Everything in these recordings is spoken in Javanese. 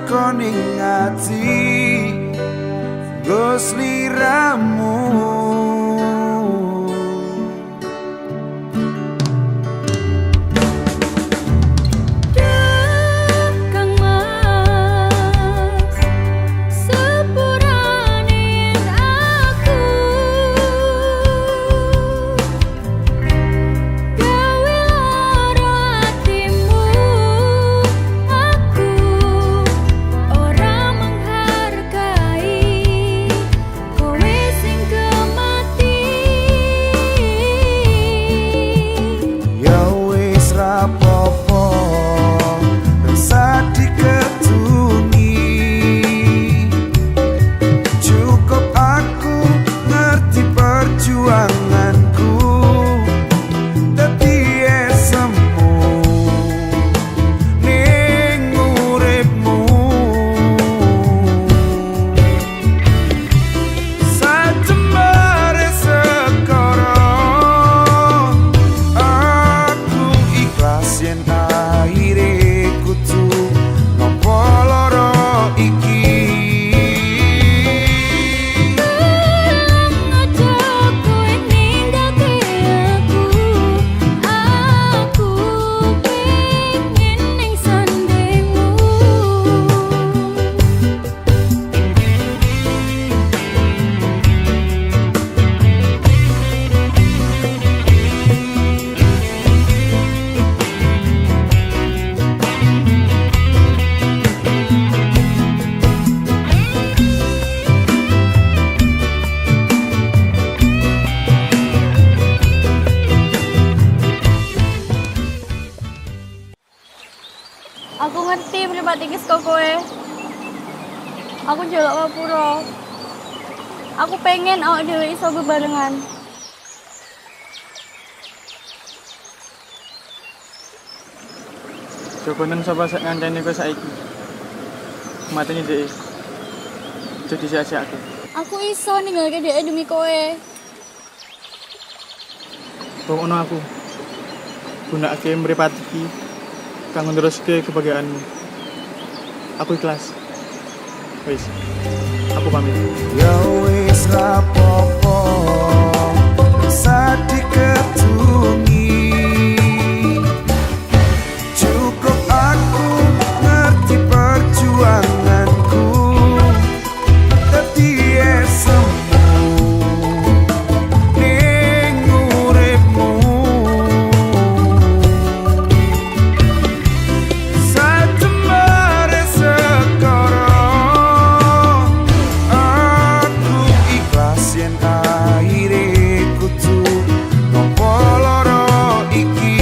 teko ning ati nggo sliramu. Aku ngerti pribatikis kok kowe. Aku njaluk ngapura. Aku pengen awak dhewe iso bebarengan. Joko nang sapa sak ngancani kowe saiki. Matine dhek. Jadi sia-siake. Aku iso ninggalke dhek demi kowe. Wong ono aku. Gunakake mripat iki kanggo neruske kebahagiaanmu. Aku ikhlas. Wis. Aku pamit. Ya wis rapopo bisa diketungi. Cukup aku ngerti perjuanganku. Dadi esemu ning uripmu. Satemare sekarang aku ikhlas yen akhire kudu nopo loro iki.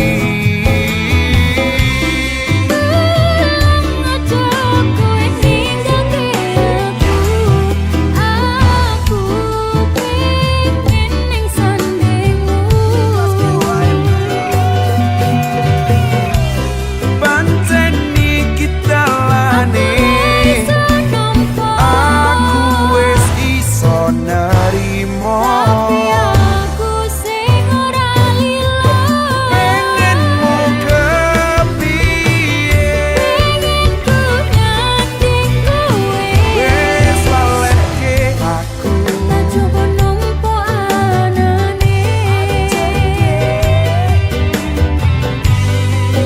Panceni kita lane aku wis iso nerimo. Pengenmu kepiye wis laleke aku.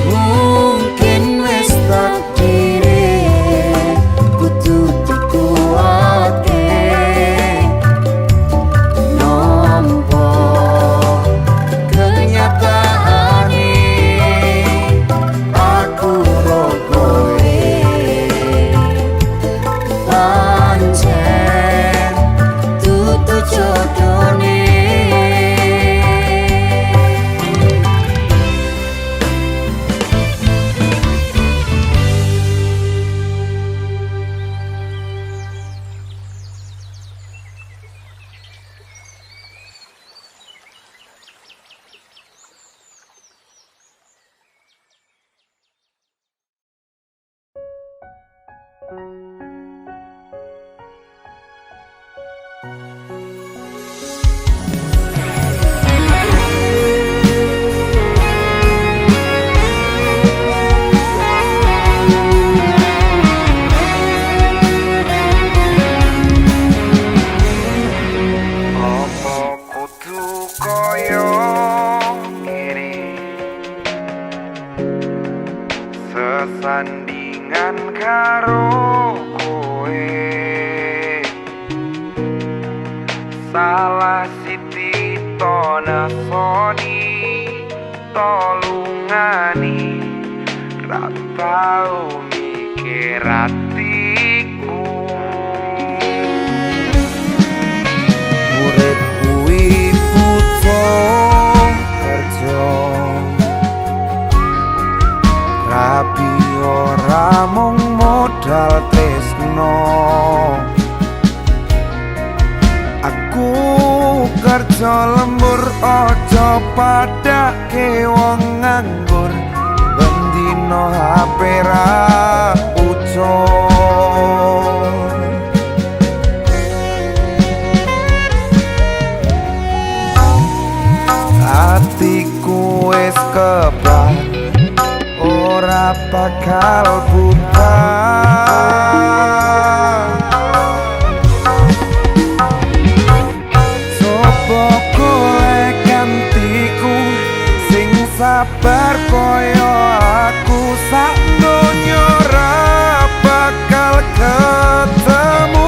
Mungkin wis takdire kudu dikuwate nampa kenyataane aku ro kowe pancen dudu jodone. salah siti to nasoni tolungani ra tau mikir atiku Urip kuwi butuh kerja rapi ora mung modal tresno aku kerja lembur ojo padake wong nganggur bendino HP ra ucul hatiku wis kebak ora bakal buka sopo golek gantiku sing sabar koyo aku sak donya ora bakal ketemu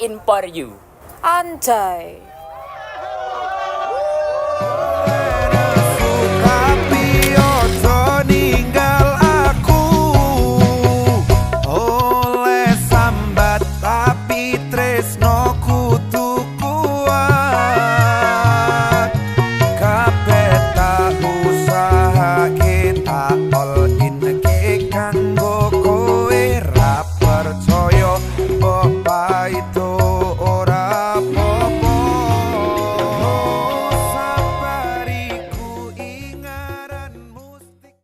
in for you. Anjay. Tapi ojo ninggal aku, oleh sambat tapi tresno kudu kuat. Kabeh tak usahake tak all in ke kanggo kowe, ra percaya apa itu ora apa-apa. Sabariku ingaran mustik.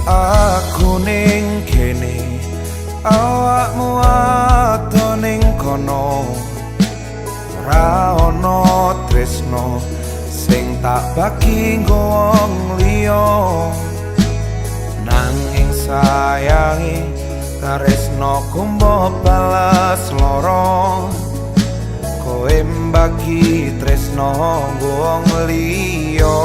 Aku ning kene, awakmu ato ning kono. Ora ono tresno sing tak bagi nggo wong liya, nanging sayangi tresnoku mbok balas loro. Kowe mbagi tresno nggo wong liya.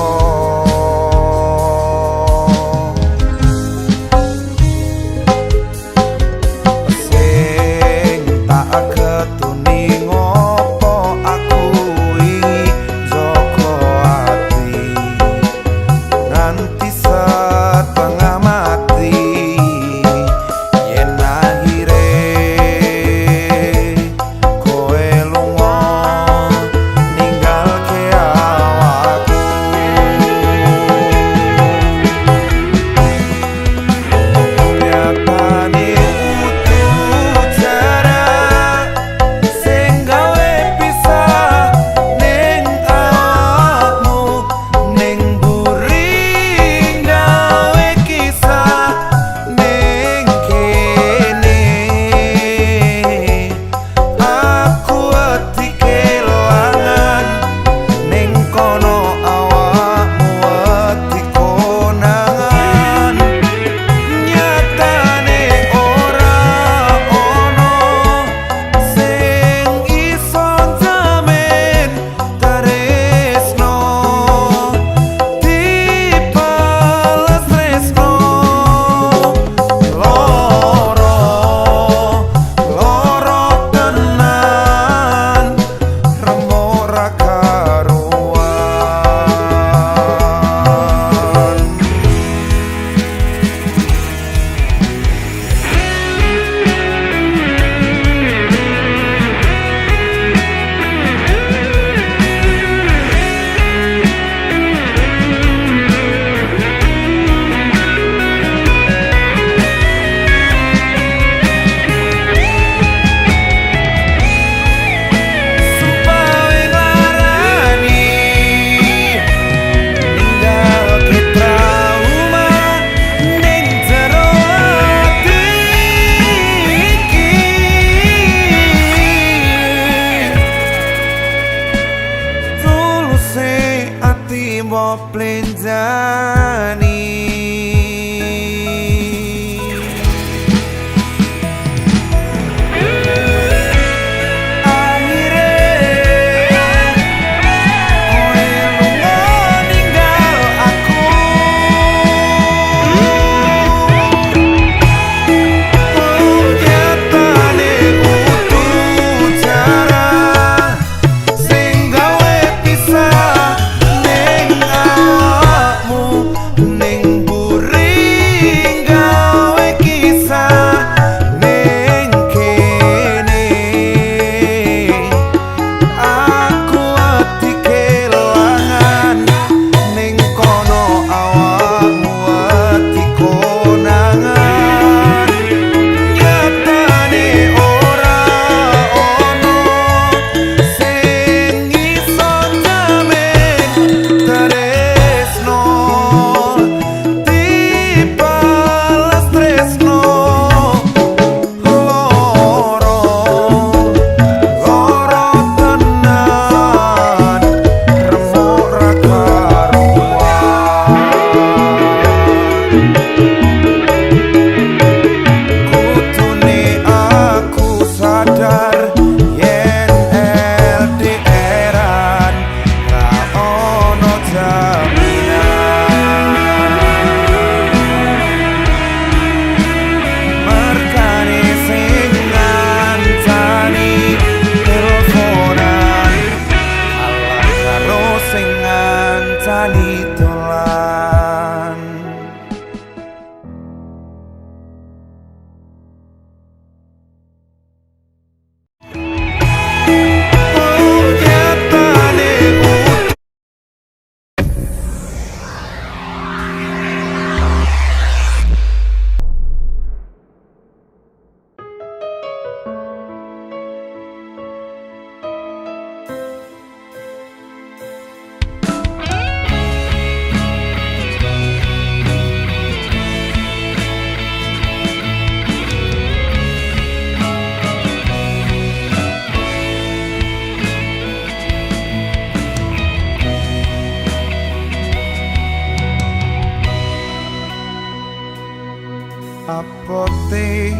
putih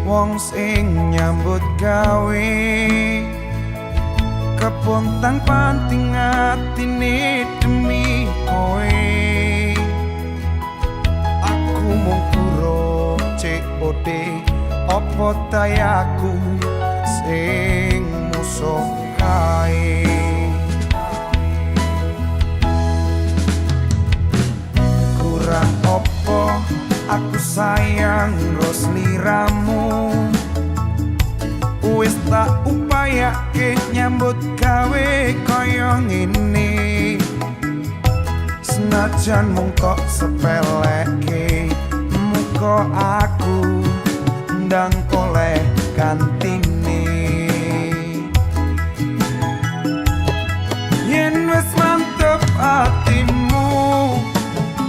wong sing nyambut gawe kepontang panting atine demi kowe. Aku mung pura COD opo dayaku sing musuh kae. Kurang opo aku sayang ros liramu, wis tak upayake nyambut gawe kaya ngene. Senajan mung kok sepeleke, muga aku ndang oleh gantine. Yen wis mantep atimu,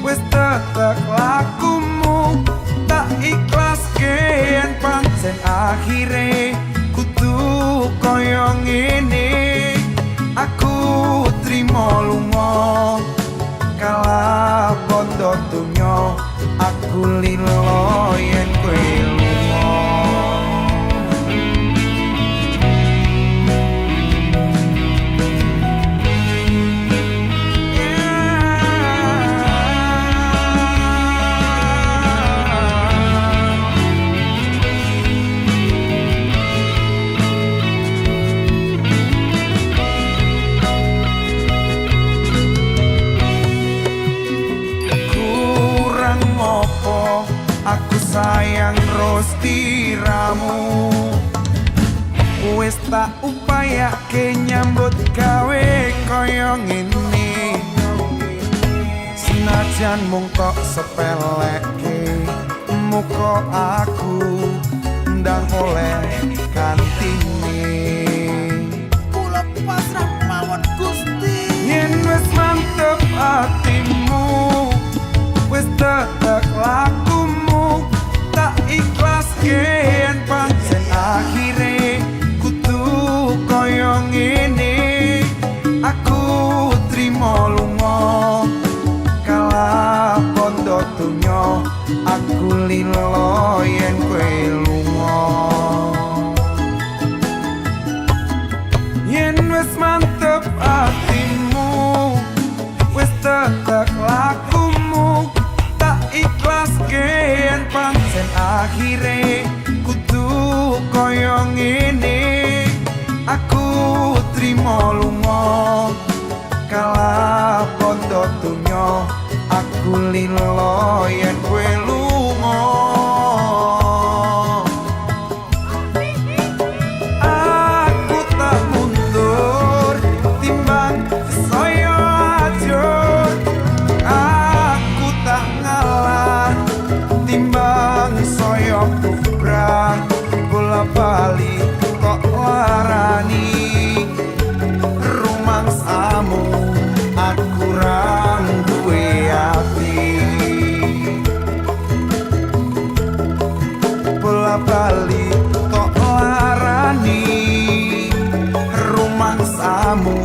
wis tetek lakumu, tak ikhlaske yen pancen akhire kudu kaya ngene. Aku trimo lunga kala bondo donya, aku lilo yen kowe lunga. Aku sayang ros tiramu, wis tak upayake nyambut gawe kaya ngene. Senajan mung kok sepeleke, muga aku ndang oleh gantine. Kula pasrah mawon Gusti. Yen wis mantep atimu, wis tetek lakumu, tak ikhlaske yen pancen akhire kudu kaya ngene. Aku trimo lunga kala bondo donya, aku lilo yen kowe lunga. Yen wis mantep atimu, wis tetek lakumu, tak ikhlaske yen pancen akhire kudu kaya ngene. Aku trimo lunga kala bondo donya, aku lilo yen kowe lunga. Aku tak mundur timbang saya ajur, aku tak ngalah timbang saya bubrang. Bola bali kok larani rumangsamu, aku rang duwe ati. Bola bali kok larani rumangsamu,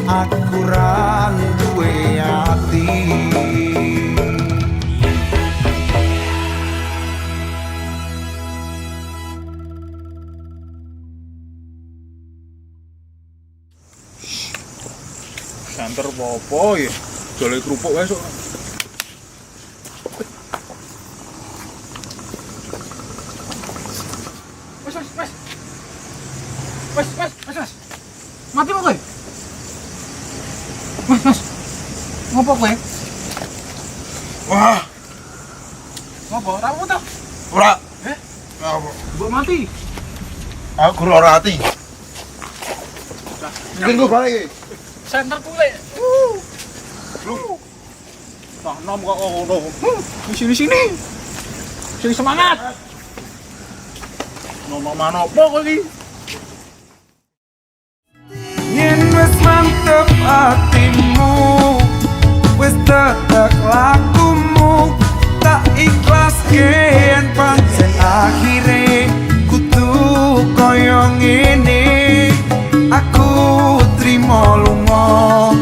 aku rang duwe ati. Santer apa ya? Jole kerupuk wae sok. Wes. Mati kok kowe? Mas. Ngopo kowe? Wah, Ngopo? Ramu to? ora. Apa? Mbok mati. Aku ora ati. Tunggu balik. Santer kuwe. Nah, nom kok ngono. Di sini. Sing semangat. Nono manopo kok iki? Yen wis mantep atimu, wis tetek lakumu, tak ikhlaske yen pancen akhire kudu kaya ngene. Aku trimo lunga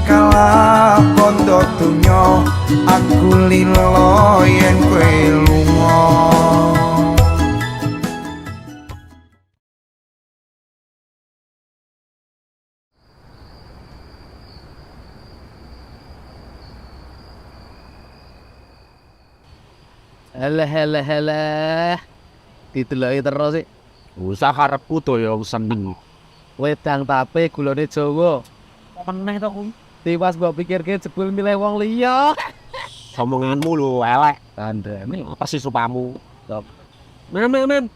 kala bondo donya, aku lilo yen kowe lunga. Halah. Dideloki terus sih. Usah karepku to ya seneng. Wedang tape gulane Jawa. Meneh to kuwi. Tiwas mbok pikirke jebul milih wong liya. Omonganmu lho elek. Kandhane. Apa sih supamu? Stop. Men.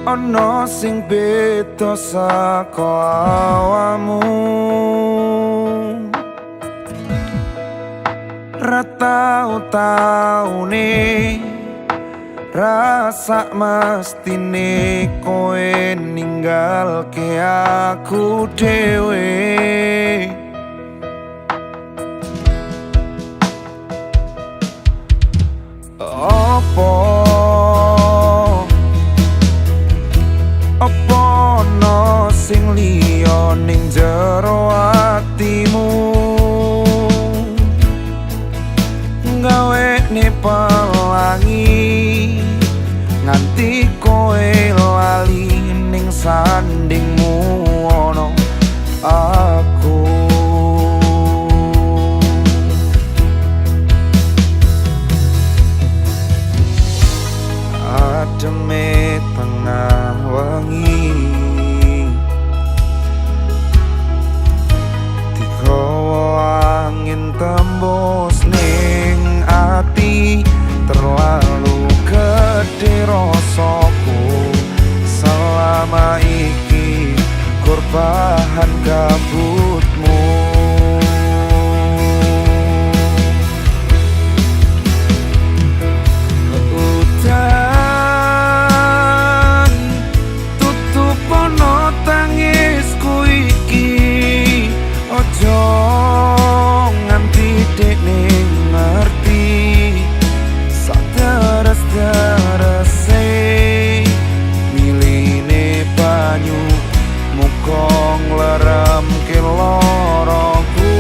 Ono sing beda saka awamu, ra tau-taune rasa mestine kowe ninggalke aku dhewe. Apa no sing liya ning jero atimu, gawe ne pelangi nganti kowe lali ning sandingmu ono aku. Ademe tengah wengi digawa angin tembus ning ati, terlalu gede rasaku selama iki korban kabutmu. Nganti dekne ngerti sateres-terese miline banyu muga ngleremke loroku.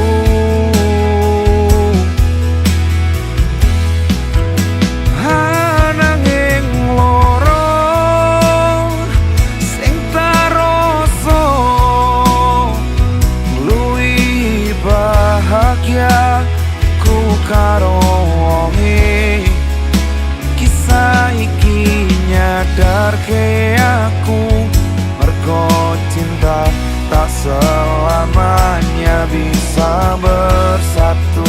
Ananging loro sing taroso bahagia ku karo wonge, kisah iki nyadarke aku mergo cinta tak selamanya bisa bersatu.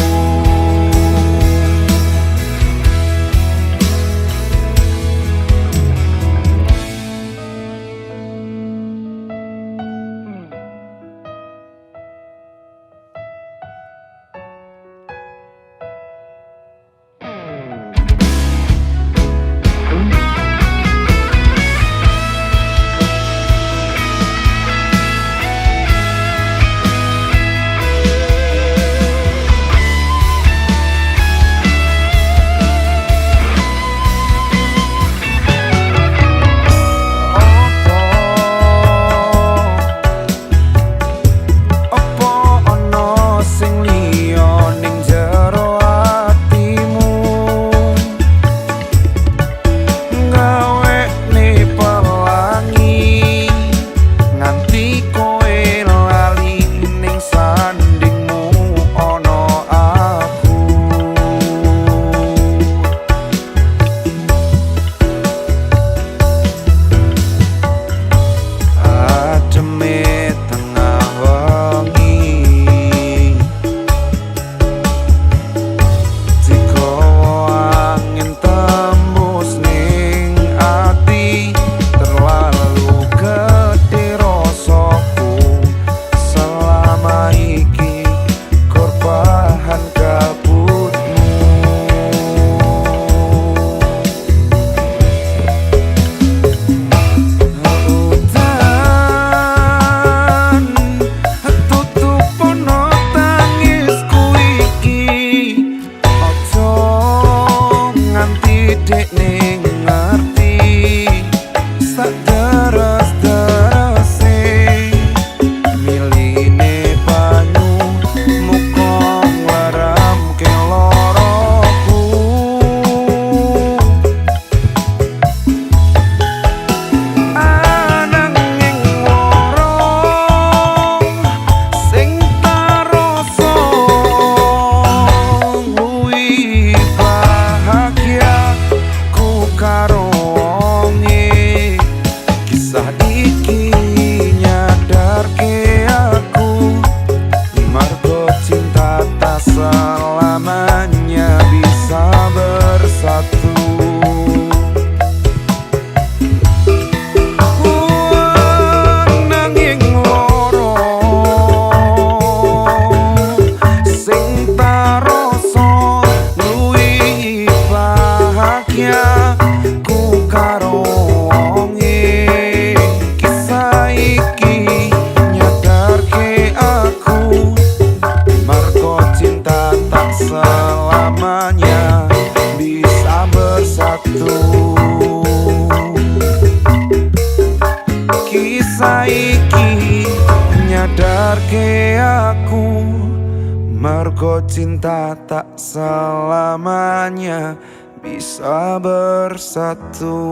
Mergo cinta tak selamanya bisa bersatu.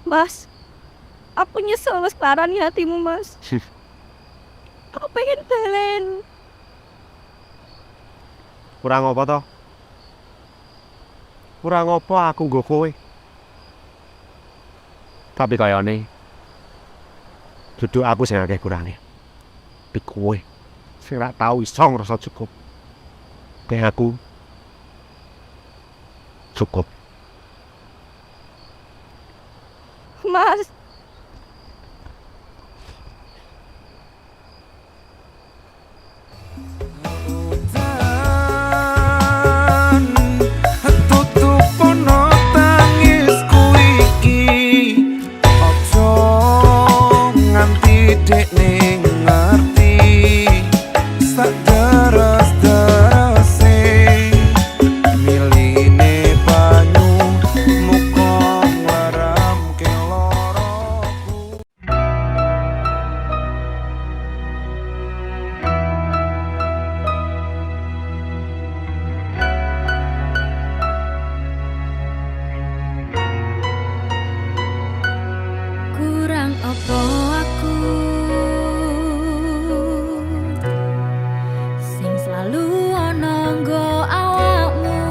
Mas, aku nyesel wis larani hatimu, Mas. Aku pengen balen. Kurang apa toh? Kurang apa aku nggo kowe? Tapi kayane dudu aku sing akeh kurange. Tapi kowe sing ra tau iso ngrasa cukup. Kayak aku cukup. Mas, Tutup ono tangisku iki, ojo nganti dekne ngerti sak deres-derese miline banyu muka nglaramke loroku. kurang opo aku sing selalu ono nggo awakmu.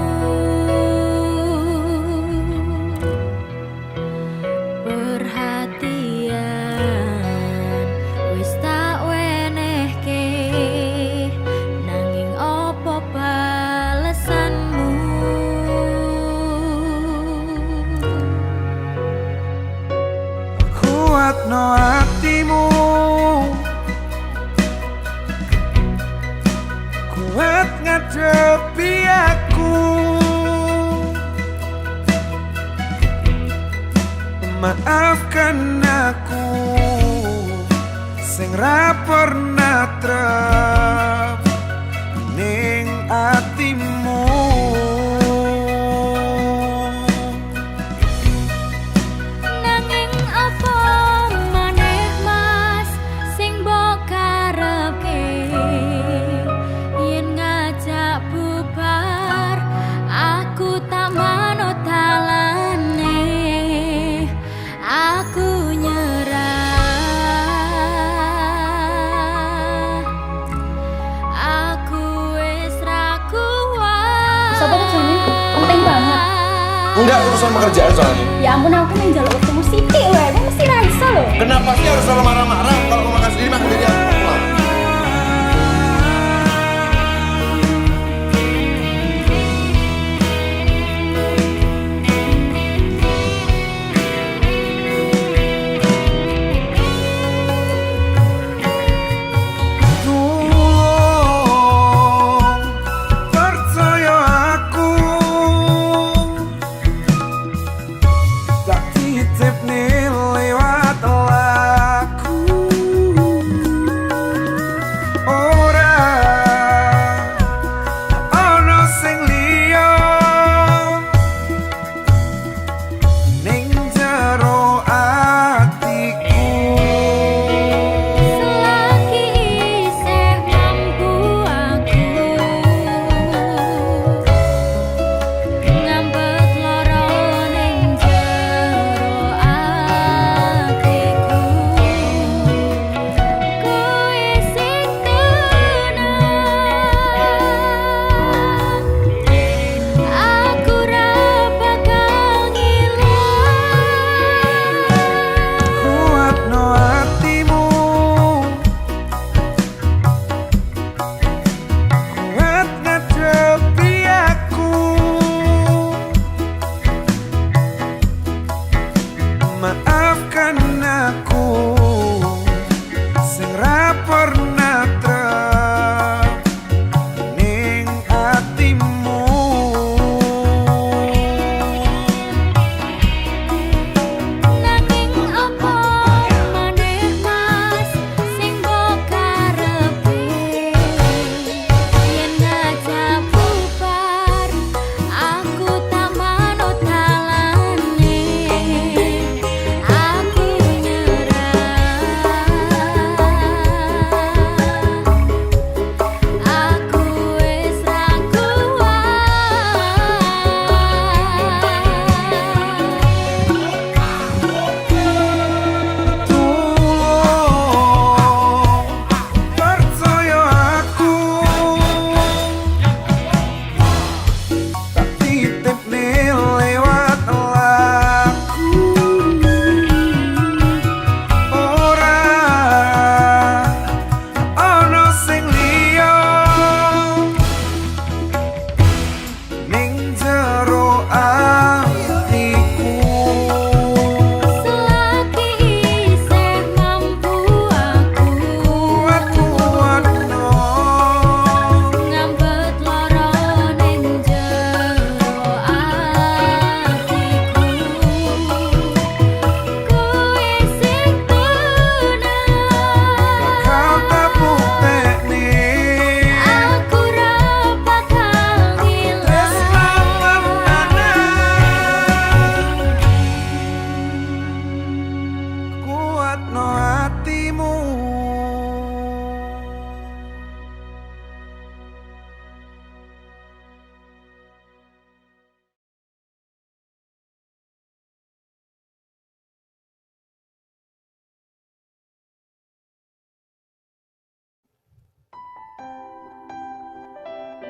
Perhatian wis tak wenehke, nanging opo balesanmu? Kuatno hatimu, kuat ngadepi aku. Maafkan aku sing ra pernah trep ning atimu. Nanging apa maneh Mas sing mbok karepke, yen ngajak bubar aku tak manut dalane, aku nyerah, aku wis ra kuat. Sopo kerjane? Penting banget. Enggak, urusan pekerjaan soalnya. Ya ampun, aku main jaluk ketemu Siti wae. Aku mesti ra iso lho. Kenapa sih harus selalu marah-marah? Kalau mau makan sendiri makan sendiri aja. Tolong percaya aku, tak titip nih lewat laku.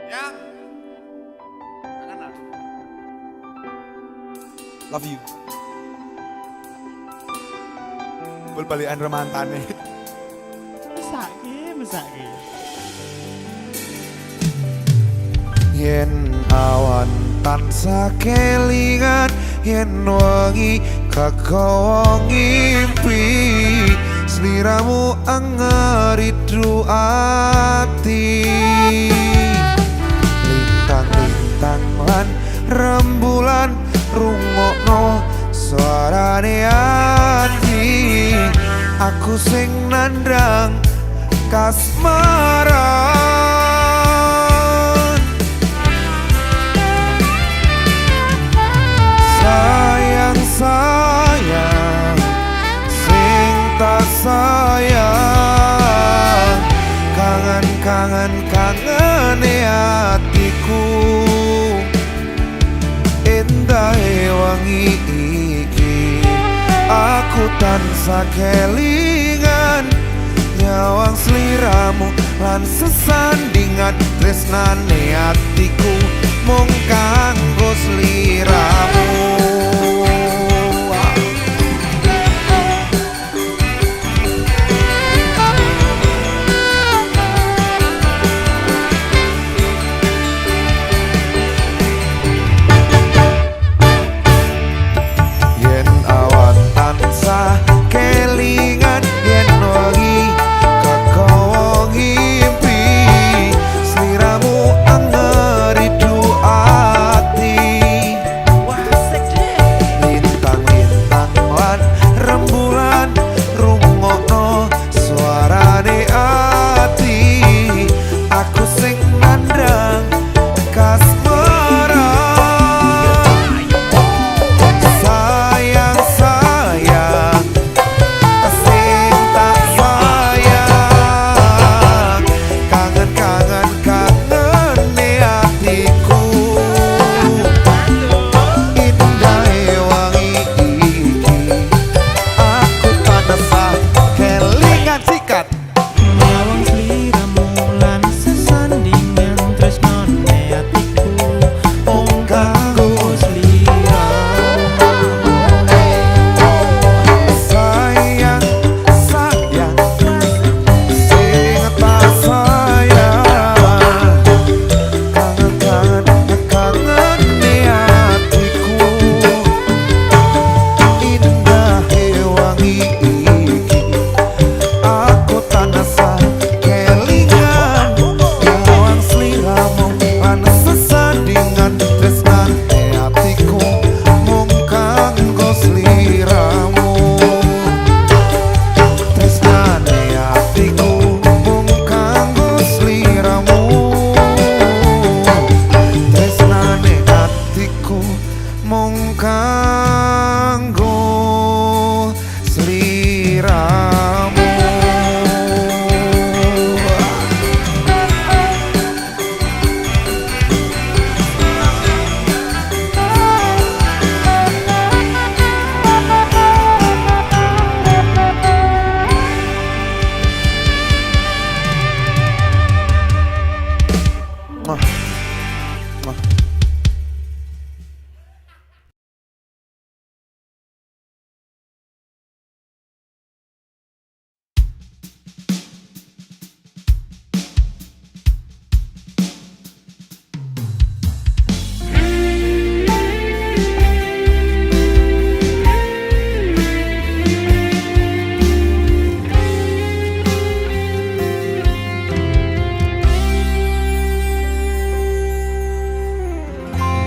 Yang kangen aku. Love you. Bal-balikan remantane. Mesake. Yen awan tansah kelingan, yen wengi kagawa ngimpi, sliramu angeridu ati. Lintang-lintang lan rembulan rungokno suarane ati. Aku sing nandang kasmaran. Sayang sayang sing tak sayang, kangen kangen kangene atiku. Endahe wangi iki aku tansah kelingan, nyawang sliramu lan sesandingan, tresnane atiku mung kanggo sliramu. Yen awan tansah kelingan, yen wengi kagawa ngimpi, sliramu angeridu ati. Lintang-lintang lan rembulan rungokno suarane ati. Aku sing nandang kasmaran. Sayang sayang sing tak sayang, kangen kangen kangene atiku. Indahe wangi iki aku tansah kelingan sikat. Nyawang sliramu lan sesandingan, tresnane atiku mung kanggo sliramu. Sayang sayang sing tak sayang, kangen kangen kangene atiku. Indahe wangi iki aku tansah kelingan, nyawang sliramu lan sesandingan, tresnane atiku mung kanggo sliramu. Tresnane atiku mung kanggo sliramu. Tresnane atiku mung kanggo sliramu. Mwah. Mwah.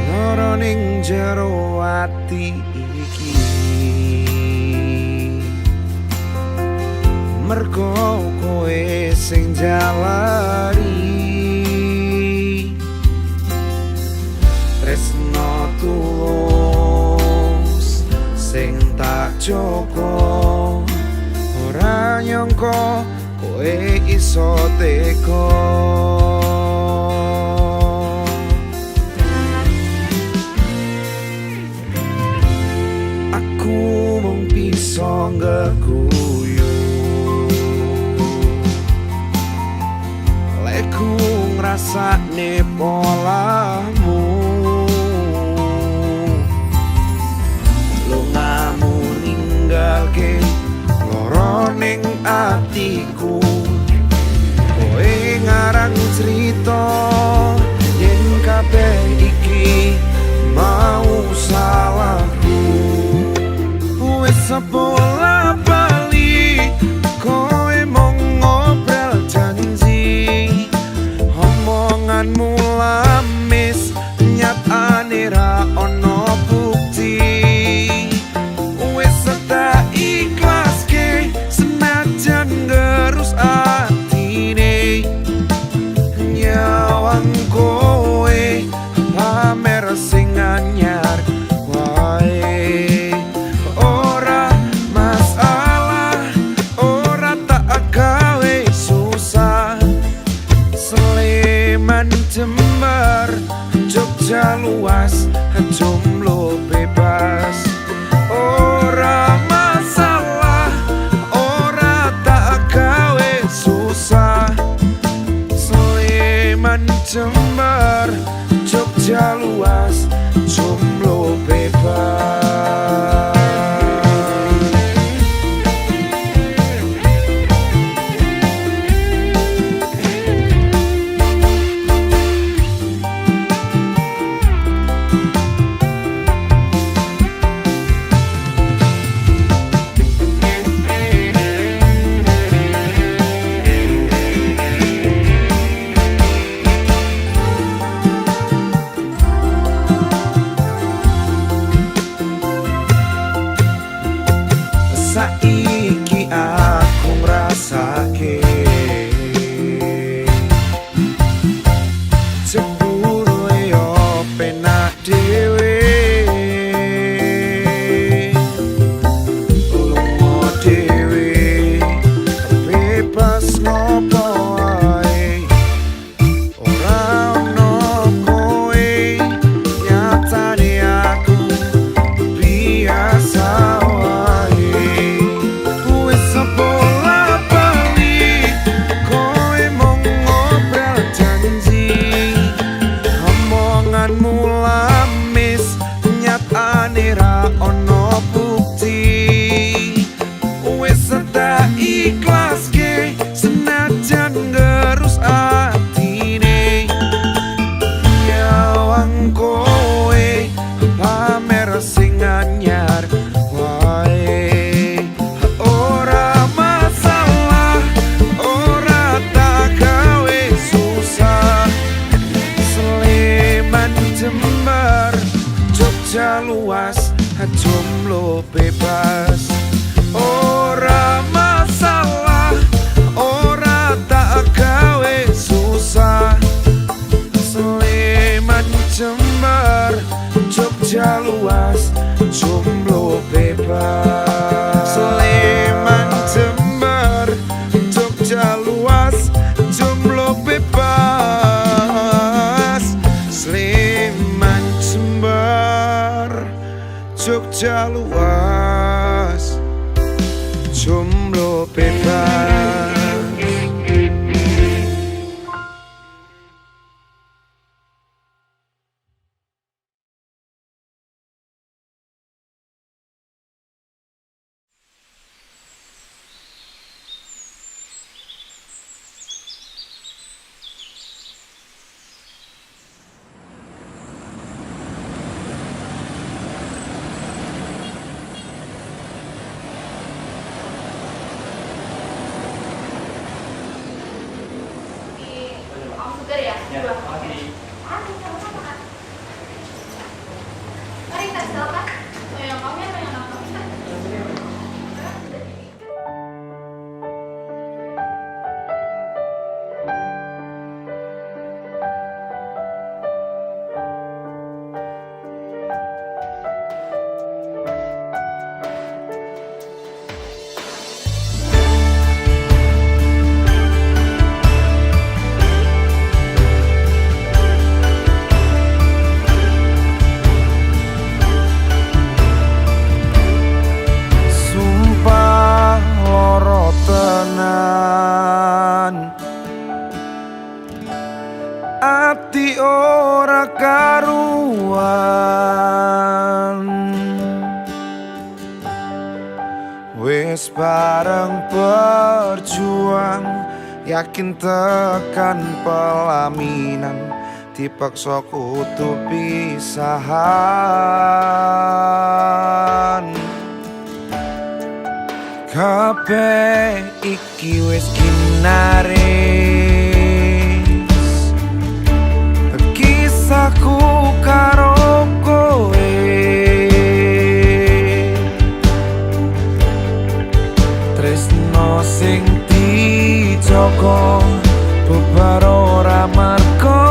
Lara ning jero ati iki, mergo kowe sing jalari. Tresno tulus sing tak joko, ora nyangka kowe iso teka. Aku mung bisa ngeguyu, lek ngrasakne polamu lungamu ninggalke loro ning atiku kowe ngarang cerita yen kabeh iki mau salahku wis bola bali kowe mung ngobrol janji omonganmu lamis nyatane ra ono bukti wis tak ikhlaske senajan gerus atine nyawang kowe pamer sing anyar wae ora masalah ora tak gawe susah Sleman Jember Jogja luas jomblo bebas ora masalah ora tak gawe susah Sleman Jember Jogja luas jomblo bebas saiki aku ngrasake jebul yo penak dhewe lunga dhewe bebas ngopo wae ora ono kowe nyatane aku biasa bola bali berjuang, yakin tekan pelaminan, dipaksa kudu pisahan. Kabeh iki wis ginaris, kisahku karo kowe. Tresno sing dijogo bubar ora marko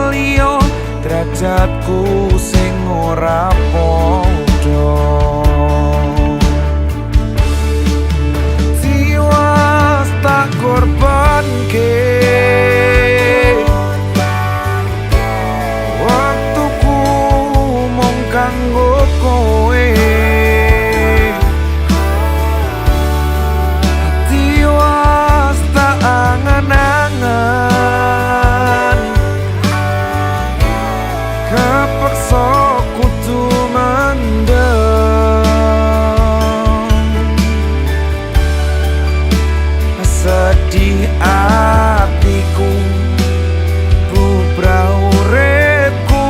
liya, derajatku sing ora padha. Tiwas tak korbanke, waktuku mung kanggo kowe. Tiwas tak angan-angan, kepeksa kudu mendem. Sedih atiku, bubrah uripku,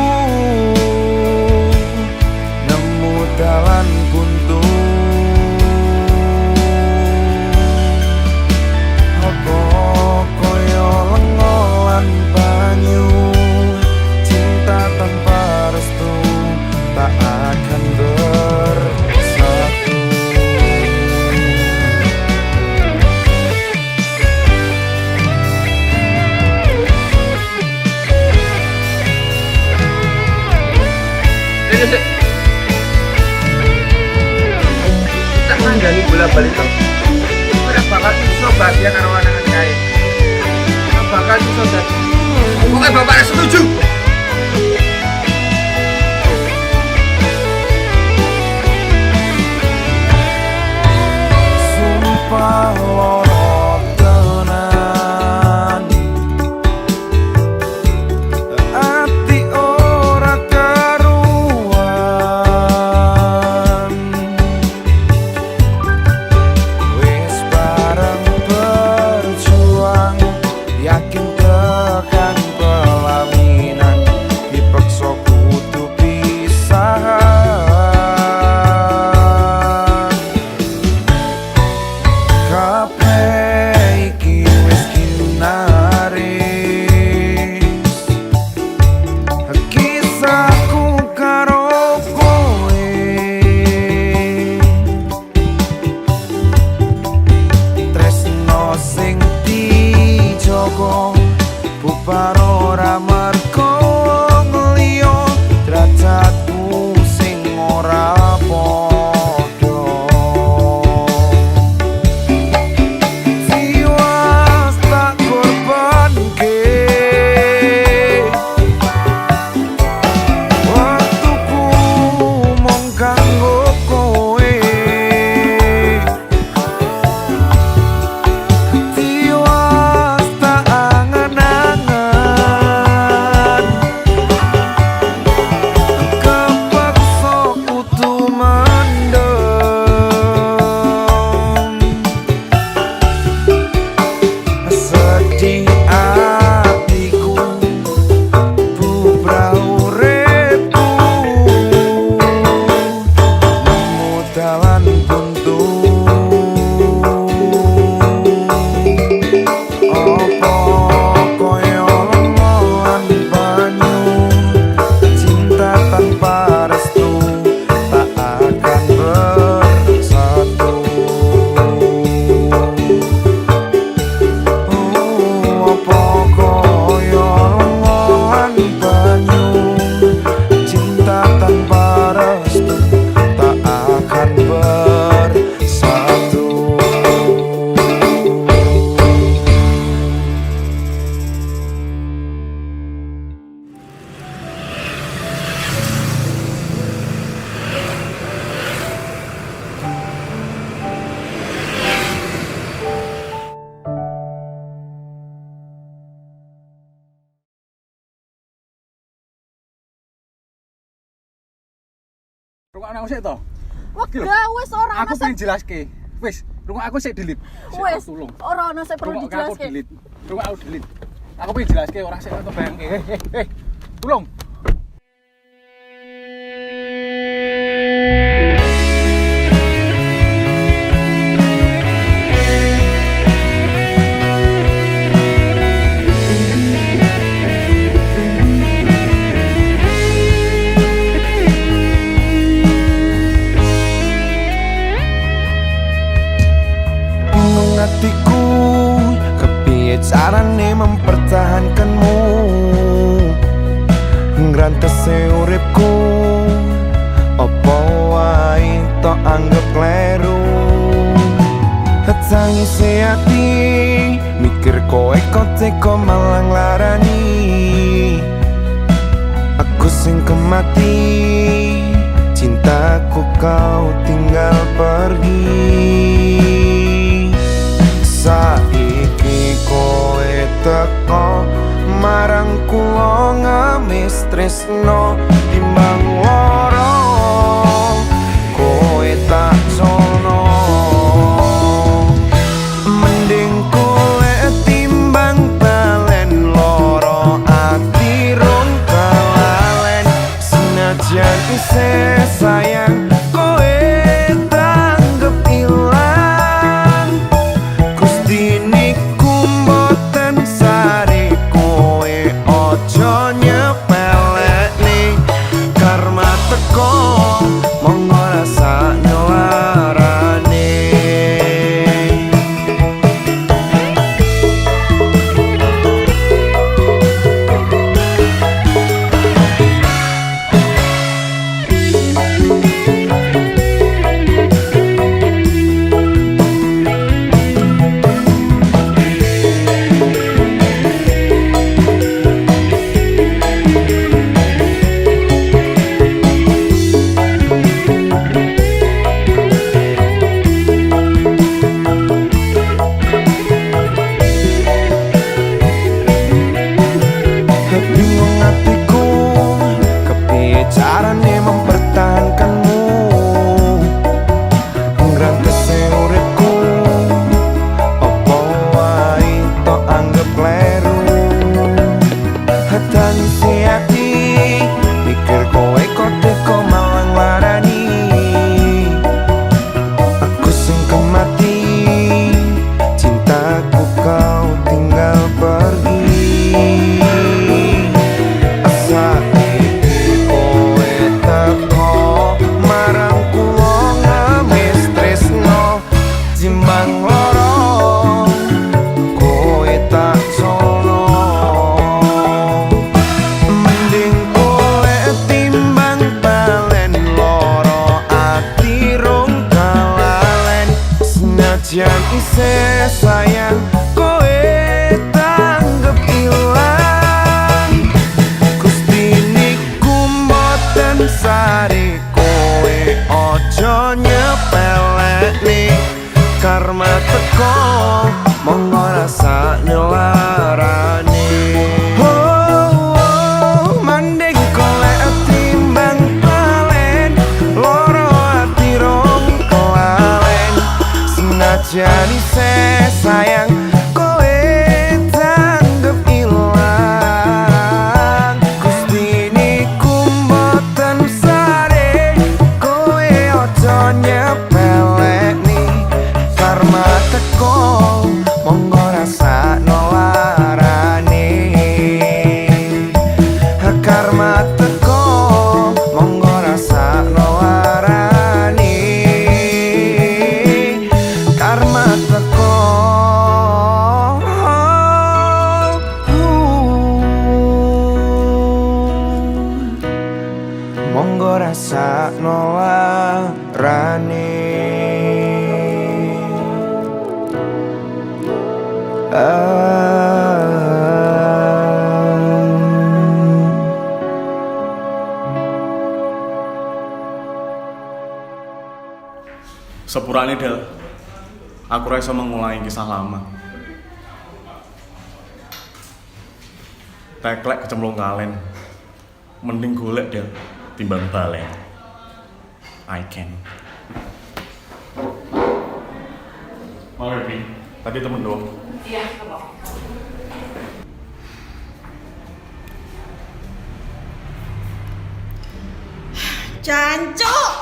nemu dalan buntu. Apa koyo lenga lan banyu, cinta tanpa restu tak akan bersatu. Tak manjani bola-balik to. Ora bakal iso bahagia karo anak kae. Ora bakal iso dadi. Pokoke bapak setuju. Sumpah loro tenan, ati ora karuan. Wis bareng berjuang, yakin tekan pelaminan, dipaksa kudu pisahan. Kabeh iki wis ginaris, kisahku karo kowe. Tresno sing dijogo bubar ora merko liya, derajatku sing ora padha. Tiwas tak korbanke, waktuku mung kanggo kowe. Tiwas tak angan-angan, kepaksa kudu mendem. Sedih atiku, bubrah uripku, nemu dalan buntu. Apa koyo lenga lan banyu, cinta tanpa restu tak akan bersatu. Apa koyo lenga lan banyu, cinta tanpa restu tak akan bersatu. Rungokno sik to. Wegah wis ora Aku masa. pengen jelaske. Wis, Rungok aku sik delete. Wes, Tulung. ora ono sing perlu Rungok aku dijelaske. delete. Rungok aku delete. Aku pengen jelaske ora sik untuk bayangke. Tulung. Bingung hatiku, kepiye carane mempertahankanmu. Ngrantese uripku, apa wae tok anggap kleru. Tangise ati, mikir kowe kok teko malang larani. Aku sing kemati, cintaku kau tinggal pergi. Saiki kowe teko marang kula ngemis tresno timbang loro kowe tak sono. Mending kowe timbang balen loro ati rong kalalen. Senajan isih sayang kowe tanggep ilang. Gusti niku mboten sare kowe ojo nyepelekne. Karma teko monggo rasakno larane. Bingung hatiku, kepiye carane mempertahankanmu. Ngrantese uripku, apa wae tok anggap kleru. Tangise ati, mikir kowe kok teko malang larani. Aku sing kemati, cintaku kau tinggal pergi. Saiki kowe teko marang kula ngemis tresno timbang loro kowe tak sono. Mending kowe timbang balen loro ati rong kalalen. Senajan isih sayang kowe tanggep ilang. Gusti niku mboten sare kowe ojo nyepelekne. Karma teko monggo rasakno larane. Mandeng kowe timbang balen loro ati rong kalalen. Senajan isih sayang kowe tanggep ilang. Gusti niku mboten sare kowe ojo nyepelekne. Karma teko monggo rasakno larane. Karma teko monggo rasakno larane. Karma teko monggo rasakno larane. Sepurane Del, aku ora iso mengulangi kisah lama. Teklek kecemplung kalen. Mending golek Del timbang balen. I can. Mau ya, Bi? Tadi temen doang. Jancuk.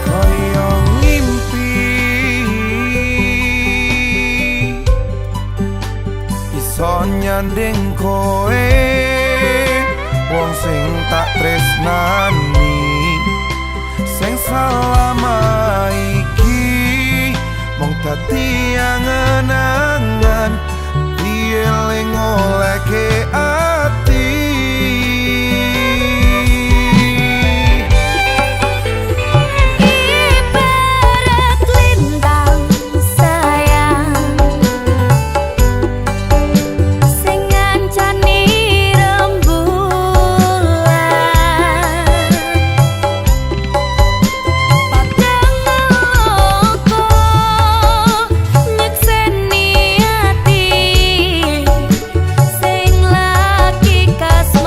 Kaya ngimpi iso nyanding kowe wong sing tak tresnani sing selama iki mung dadi angen-angen dieling olehke ati. Ibarat lintang sayang sing ngancani rembulan padang loko nyekseni ati sing lagi kasih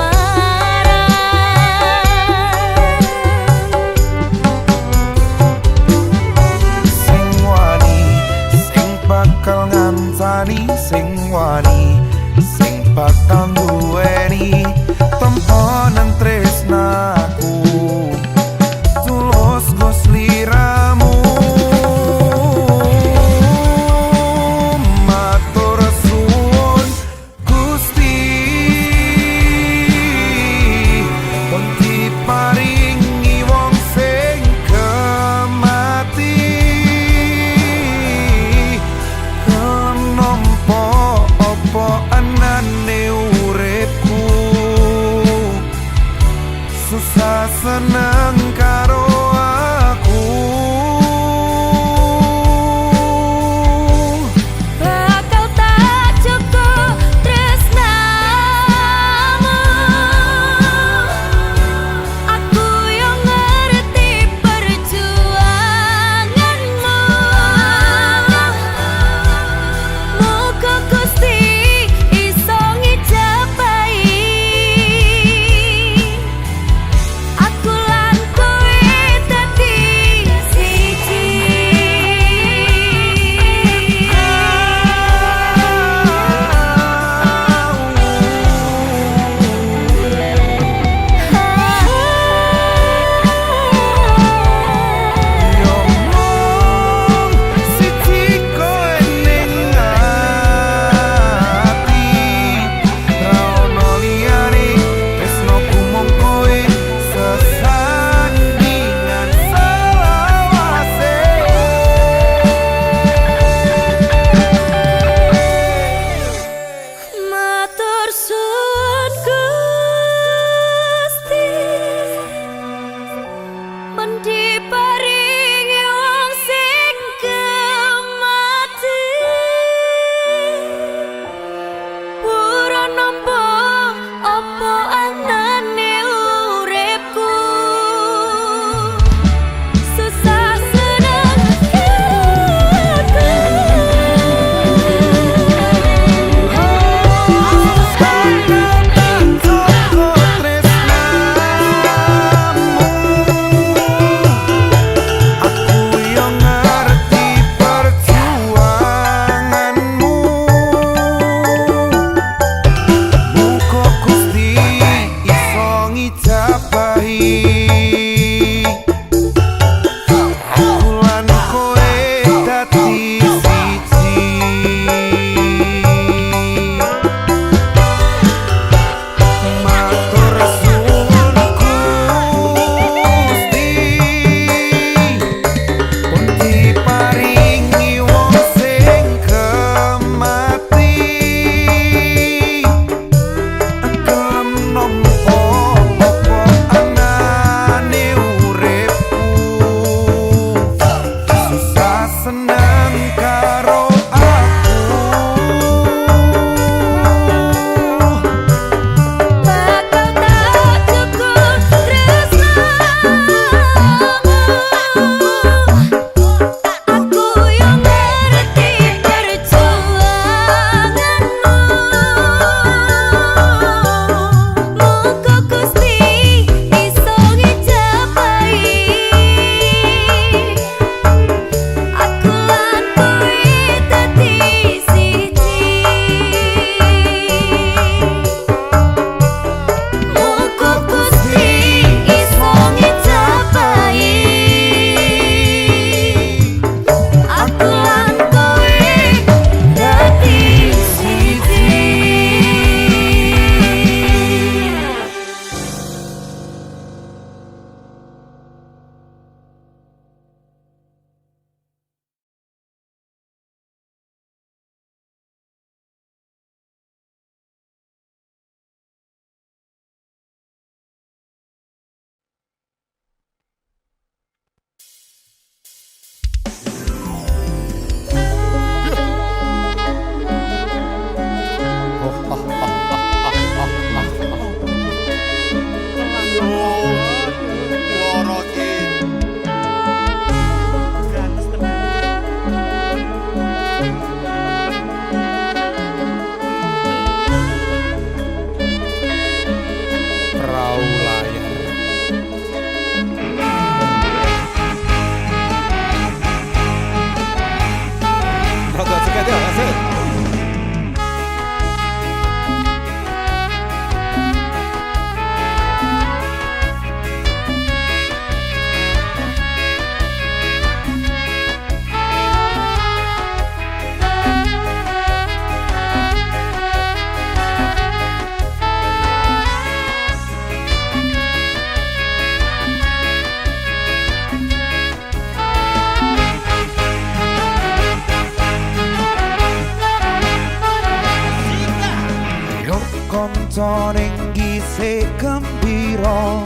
kanca ning gisik gembira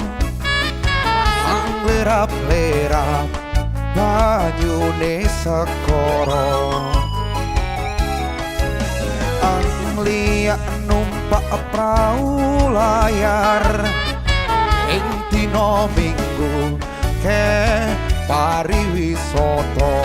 anglerap-lerap banyune sekara anglia numpak prau layar ing dina minggu ke pariwisata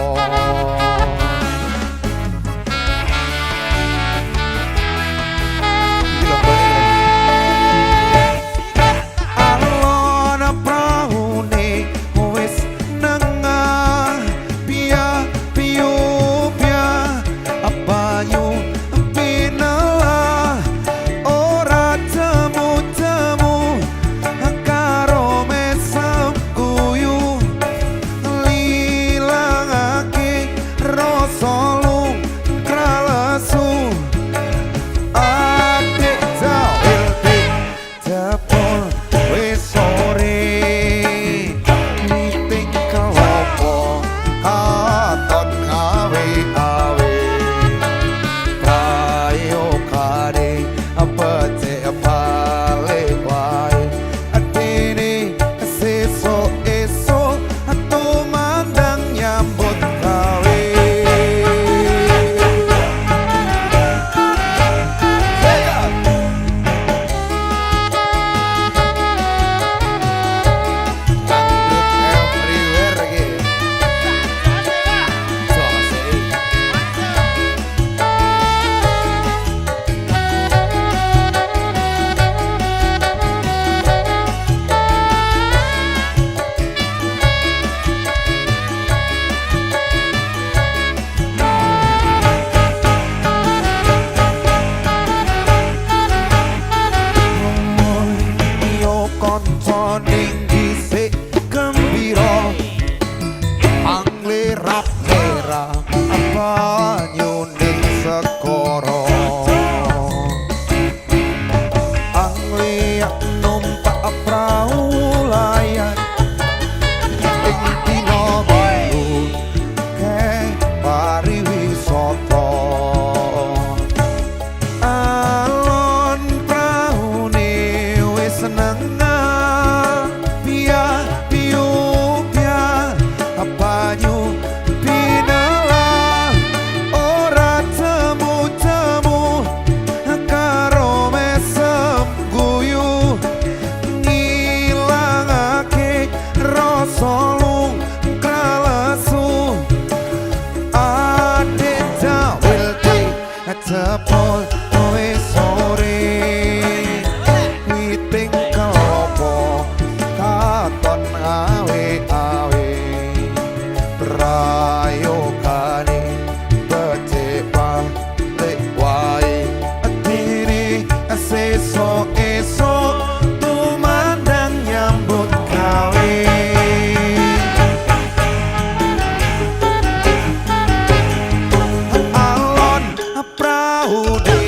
udah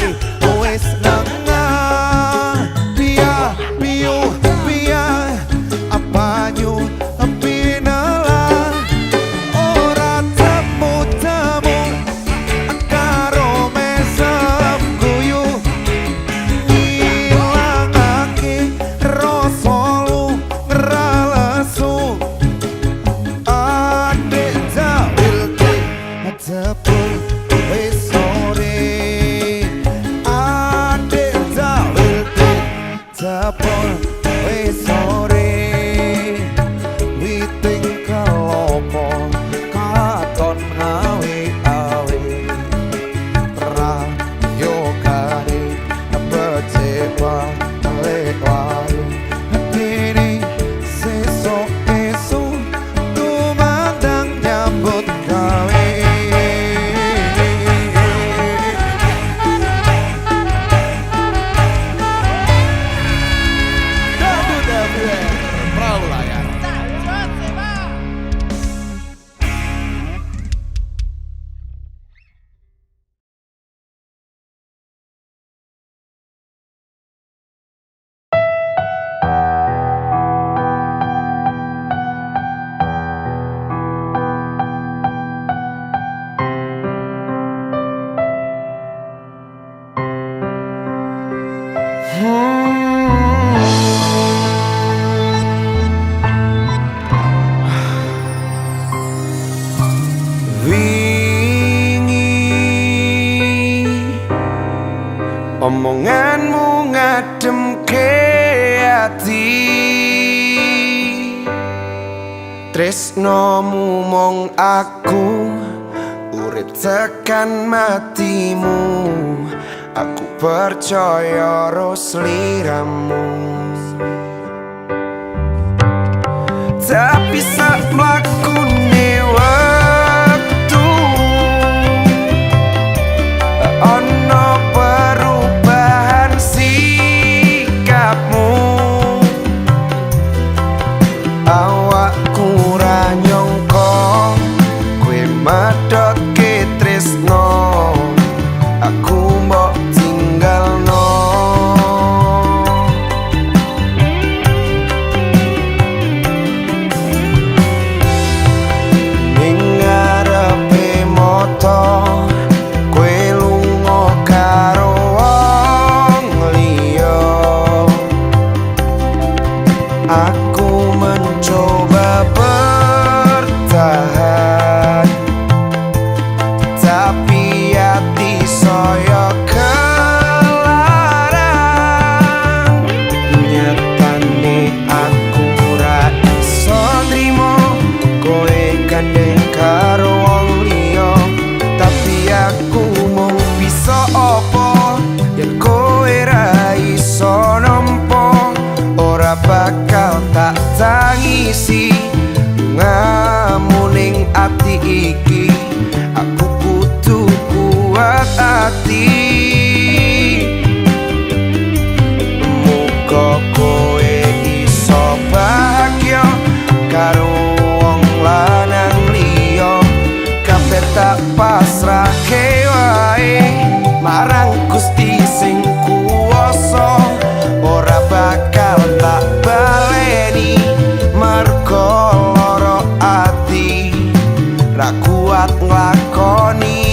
wingi omonganmu ngademke ati, tresnomu mong aku urip tekan matimu. Aku percaya ro sliramu, tapi sak mlakune wektu ono perubahan sikapmu. Awakku ra nyangka kowe madoke tresno, aku mbok tinggalno. Ning ngarepe moto kowe lunga karo wong liya, aku mencoba bertahan, tapi hati saya kelarang. Nyatane aku ra iso nrimo kowe gandeng karo wong liya, tapi aku mung bisa apa yen kowe ra iso nampa. Ora bakal tak tangisi ngamuning ati iki, aku kudu kuat ati. Muga kowe iso bahagia karo wong lanang liya, kabeh tak pasrahke wae marang Gusti sing kuwasa. Ora bakal tak baleni mergo lara ati ra kuat nglakoni.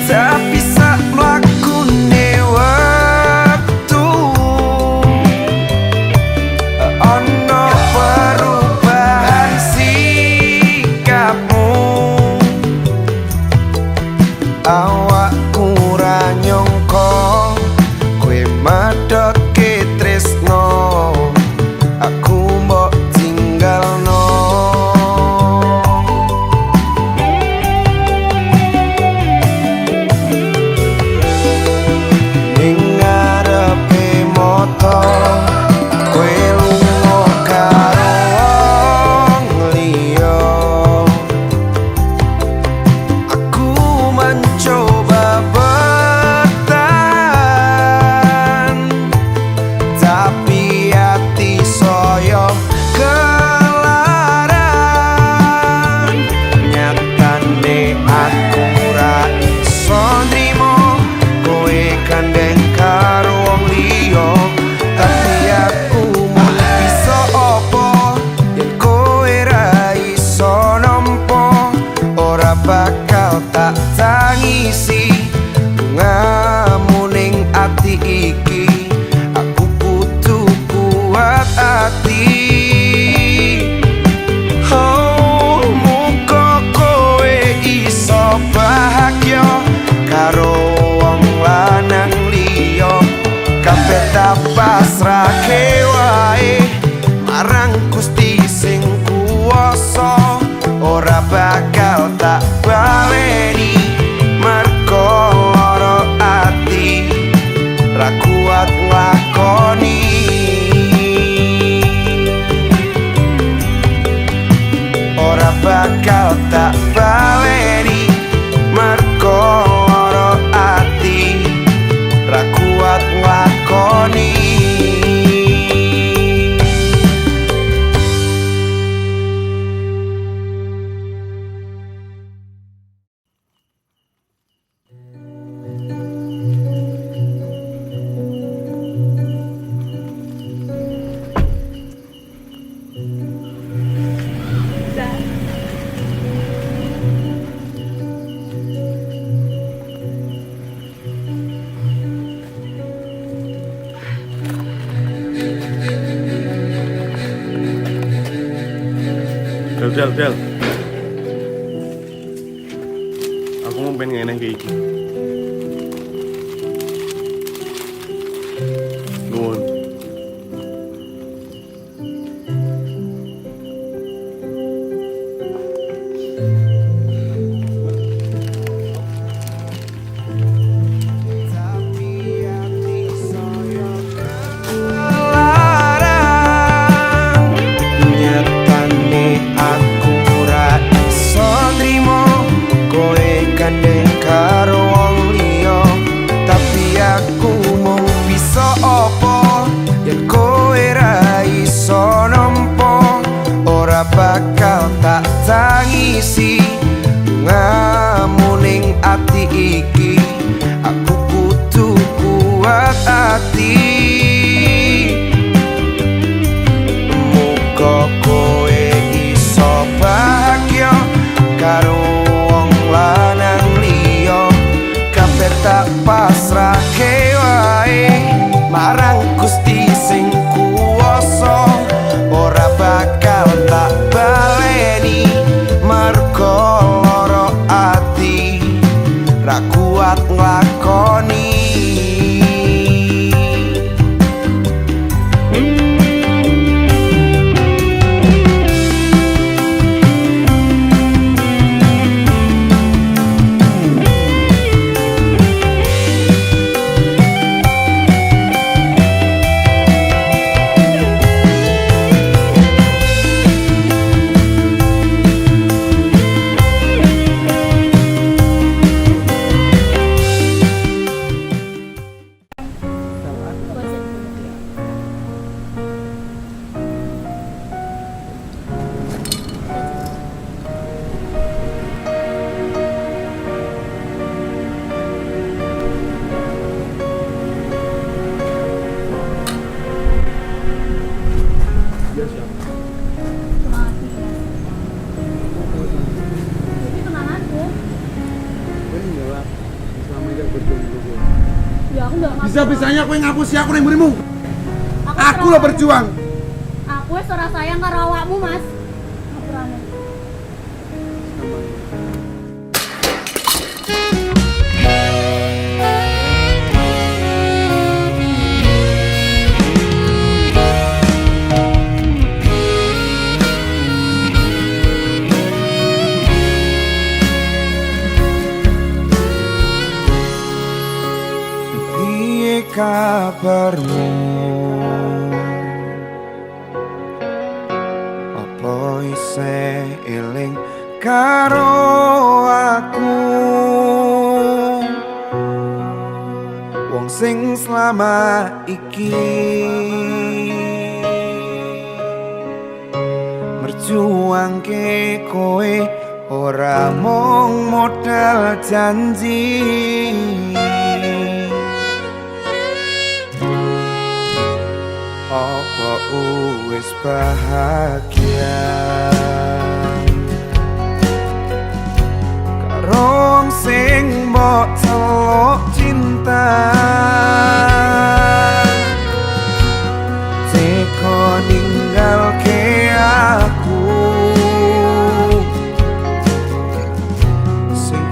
Tapi sak mlakune wektu ono perubahan sikapmu. Awakku ra nyangka kowe madoke tresno, aku mbok tinggalno. Ning ngarepe moto kowe lunga karo wong liya, aku mencoba bertahan, tapi hati saya kelarang. Nyatane aku ra iso nrimo kowe gandeng karo wong liya, tapi aku mung bisa apa yen kowe ra iso nampa. Ora bakal tak tangisi ngamuning ati iki, aku kudu kuat ati. Oh, muga kowe iso bahagia karo wong lanang liya, kabeh tak pasrahke wae marang Gusti sing kuwasa. Ora bakal tak baleni mergo lara ati ra kuat nglakoni. Ora bakal tak baleni mergo lara ati ra kuat nglakoni. Del. Aku mau pengen ngene kayak iki. Nuwun. Nyatane aku ra iso nrimo kowe gandeng karo wong liya, tapi aku mung bisa apa yen kowe ra iso nampa, ora bakal tak tangisi ngamuning ati iki. Aku kudu kuat ati, muga kowe iso bahagia karo wong lanang liya. Kabeh tak pasrahke wae marang Gusti sing kuwasa, ora bakal tak baleni mergo lara ati ra kuat nglakoni. Ya aku nggak ngaku. Bisa-bisanya kowe ngapusi aku ning murimu. Aku lo ora- berjuang. Aku wis ora sayang karo awakmu, Mas. Ngapurane. Piye kabarmu? Apa isih eling karo aku? Wong sing selama iki merjuangke kowe ora mung modal janji. Apa wis bahagia karo wong sing mbok celuk cinta? Teko ninggalke aku sing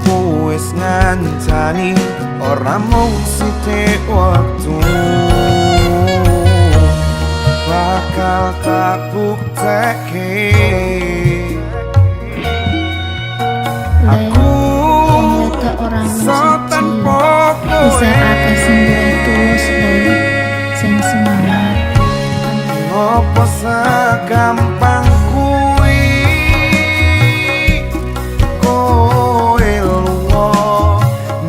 wis ngancani ora mung sithik waktu bakal tak bukteke. Aku iso tanpa Bisa kowe, akeh sing duwe tulus lho, sing semangat. ngopo segampang kuwi kowe lunga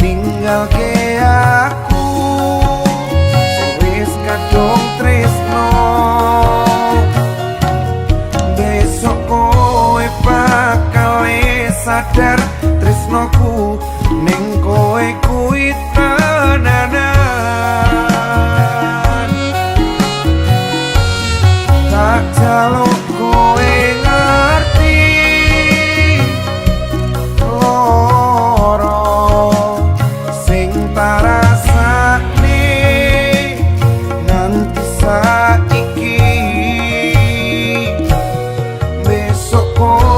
ninggalke aku sing wis kadung tresno. Besok kowe bakal sadar tresnoku ning kowe kuwi tenanan. Tak jaluk kowe ngerti loro sing tak rasane nganti saiki. Besok kowe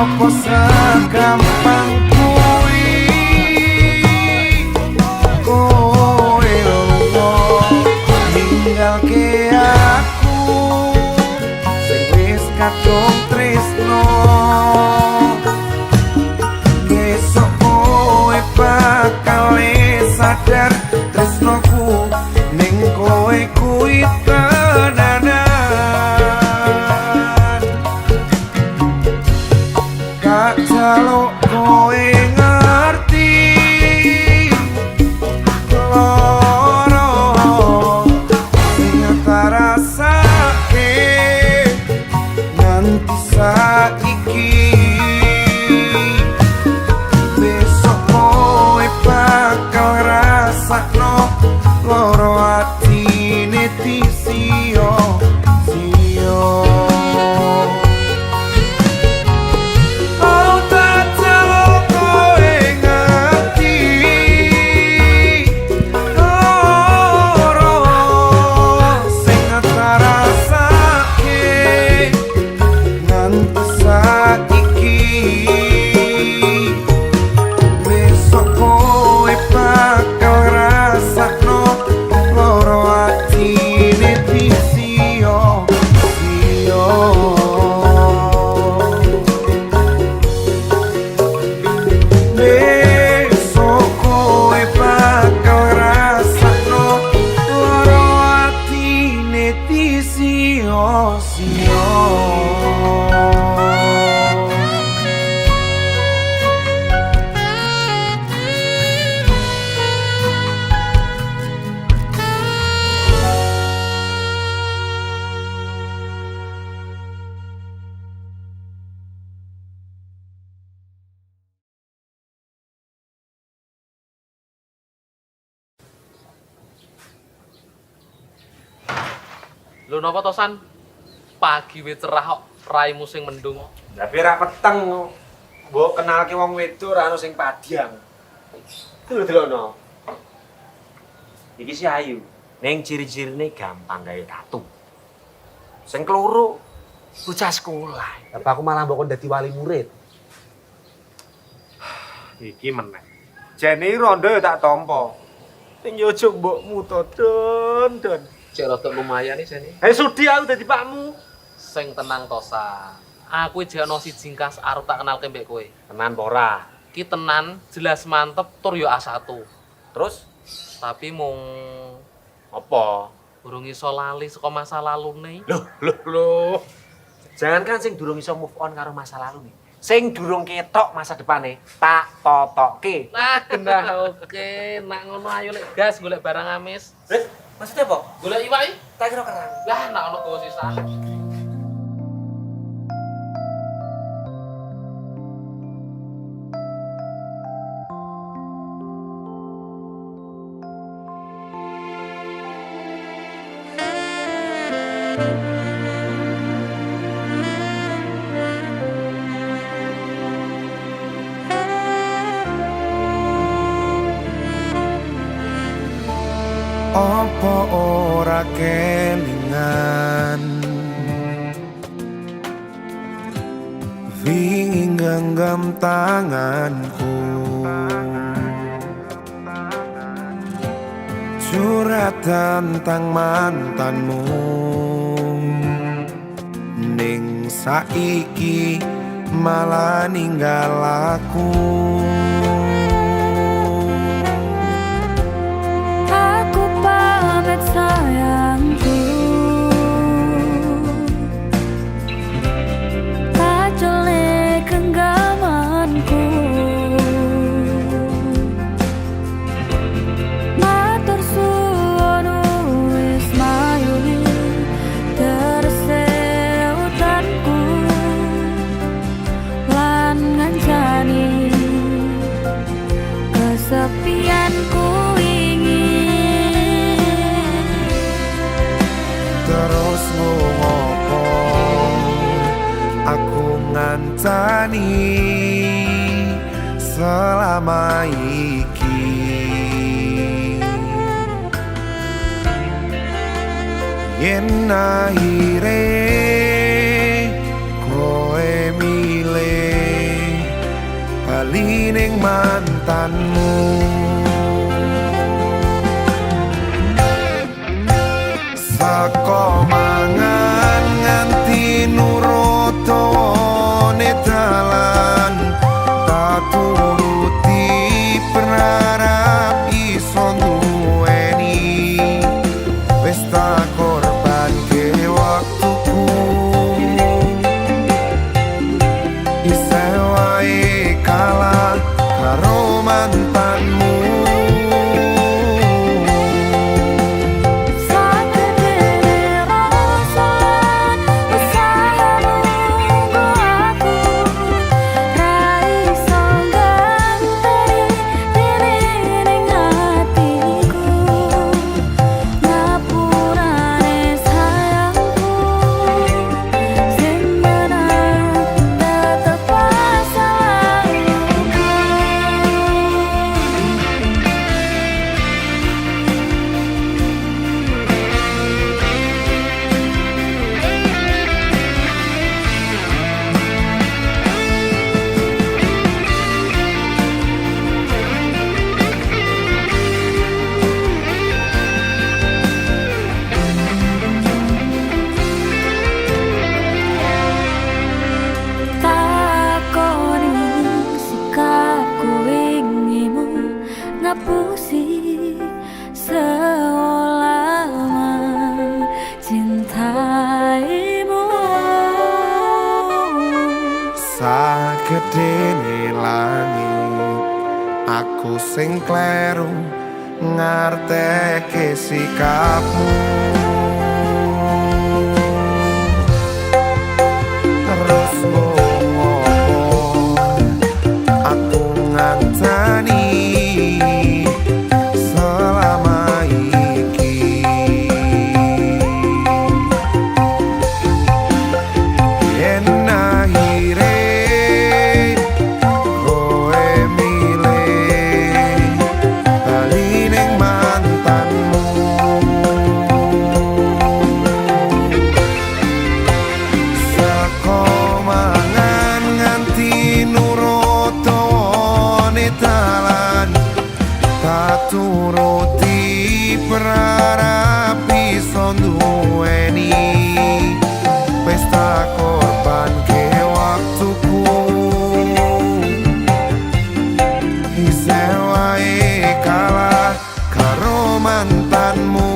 Opo segampang kuwi kowe lunga ninggalke aku sing wis kadung tresno. Besok kowe bakal sadar tresnoku ning kowe kuwi tenanan. Gak jaluk kowe ngerti loro sing tak rasake nganti saiki. Besok kowe bakal ngrasakno loro atine disio sio. Oh tak jaluk kowe ngerti loro sing tak rasake nganti saiki. Besok kowe bakal ngrasakno loro atine disio sio. Besok kowe bakal ngrasakno loro atine disio sio. Lho napa to San? Pagi wis cerah kok raimu sing mendung. Tapi ra peteng. Mbok kenalke wong wedok ra ono sing padiang. Itu lho delokno. Iki si ayu. Ning ciri-cirine gampang gawe tatu. Sing keloro bocah sekolah. Apa aku malah mbok dadi wali murid? Iki meneh. Jene rondo ya tak tampa. Ning yo aja mbokmu to, Don. Cek rada lumayan iki jane. Sudi aku dadi pakmu. Sing tenang to San. Aku iki ono siji kas arep tak kenalke mbek kowe. Tenan apa ora? Ki tenan, jelas mantep tur yo A1. Terus Tapi mung apa? durung iso lali saka masa lalune. Loh. Jangankan sing durung iso move on karo masa lalu nih. Sing durung ketok masa depane, tak totokke. Nah, gendah oke. Nak ngono ayo lek gas golek barang amis. Maksudnya apa? Golek iwak iki? Tak kira kerang. Lah, nak ono gowo sisa. Apa ora kelingan Wingi genggam tanganku Curhat tentang mantanmu Ning saiki malah ninggal aku sayangku, tak jelek genggamanku, matur suwun wis mayuni terseutanku lan ngancani kesepianku terus ngopo aku ngancani selama iki yen akhire koe milih mantanmu. Saka mangan nganti nurut dawane dalan, tak turuti berharap iso duweni. Wis tak korbanke waktuku, isih wae kalah karo mantanmu. Ngapusi selama cintaimu. Sagedene langit aku sing kleru ngarteke sikapmu. Terus ngopo aku ngantani selama iki. Yen akhire kowe milih bali ning mantanmu. Saka mangan nganti nurut dawane dalan, tak turuti berharap iso duweni. Wis tak korbanke waktuku, isih wae kalah karo mantanmu.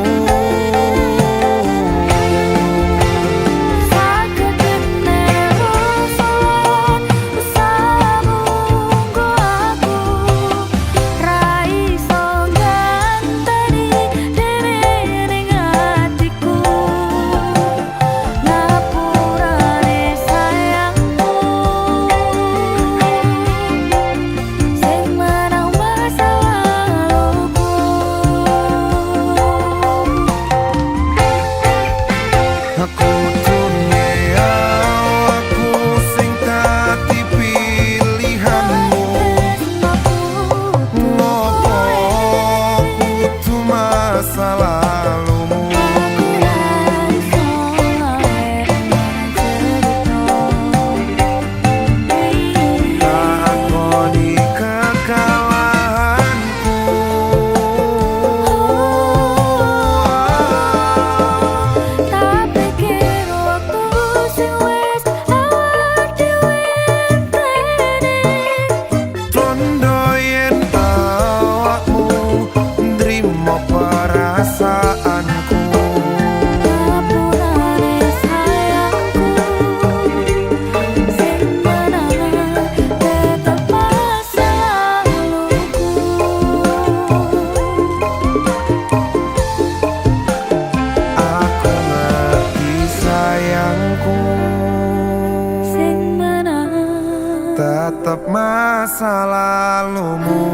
Tetap masa lalumu.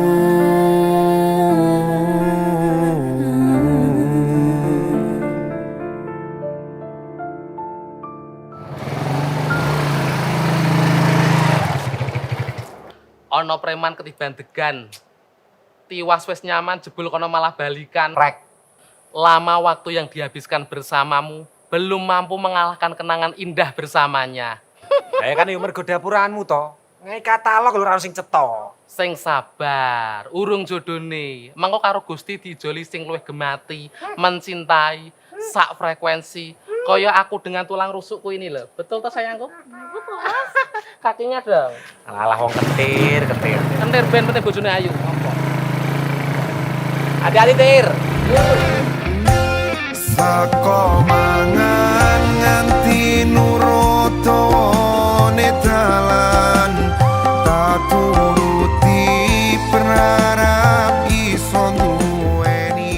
Ono preman ketiban degan. Tiwas wis nyaman jebul kono malah balikan. Rek. Lama waktu yang dihabiskan bersamamu belum mampu mengalahkan kenangan indah bersamanya. Lah kan yo mergo dapuraanmu to. Ngai katalog lho ora sing cetha. Sing sabar, urung jodone. Mangko karo Gusti dijoli sing luwih gemati, mencintai, sak frekuensi. Kaya aku dengan tulang rusukku ini loh. Betul toh sayangku? Betul, Mas. Kakinya dong. Alah wong ketir. Kentir ben penting bojone ayu. Hati-hati tir. Saka mangan nganti nurut dawane dalan tak turuti berharap iso duweni.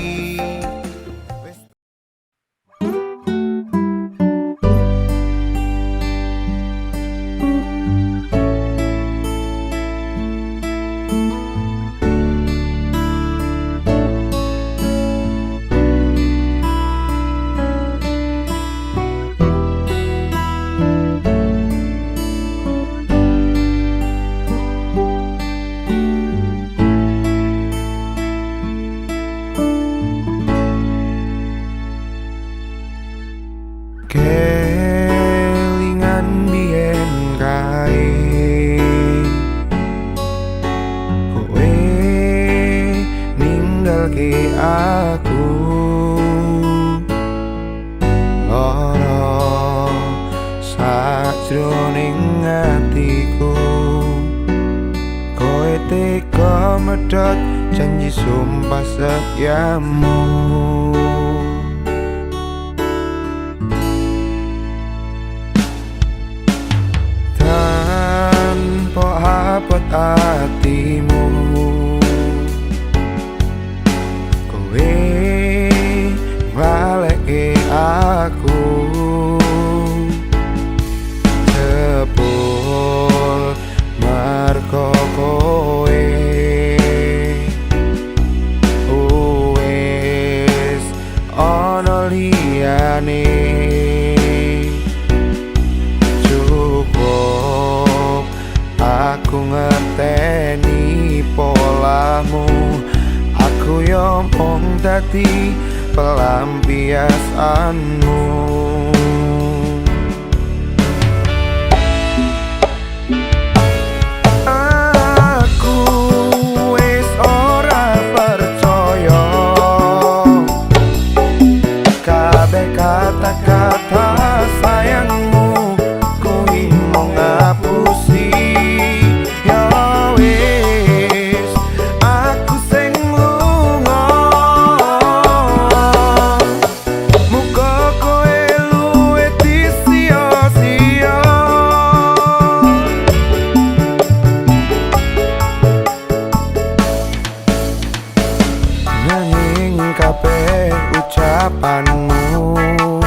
Kelingan biyen kae kowe ninggalke aku lara sajroning atiku kowe teka medhot janji sumpah setiamu. Abot hatimu kowe balekke aku jebul marko kowe wis ana liyane aku ngerteni polamu aku yo mung dadi pelampiasanmu. Aku wis ora percaya kabeh kata-kata sayangmu kuwi mung ngapusi. Ucapanmu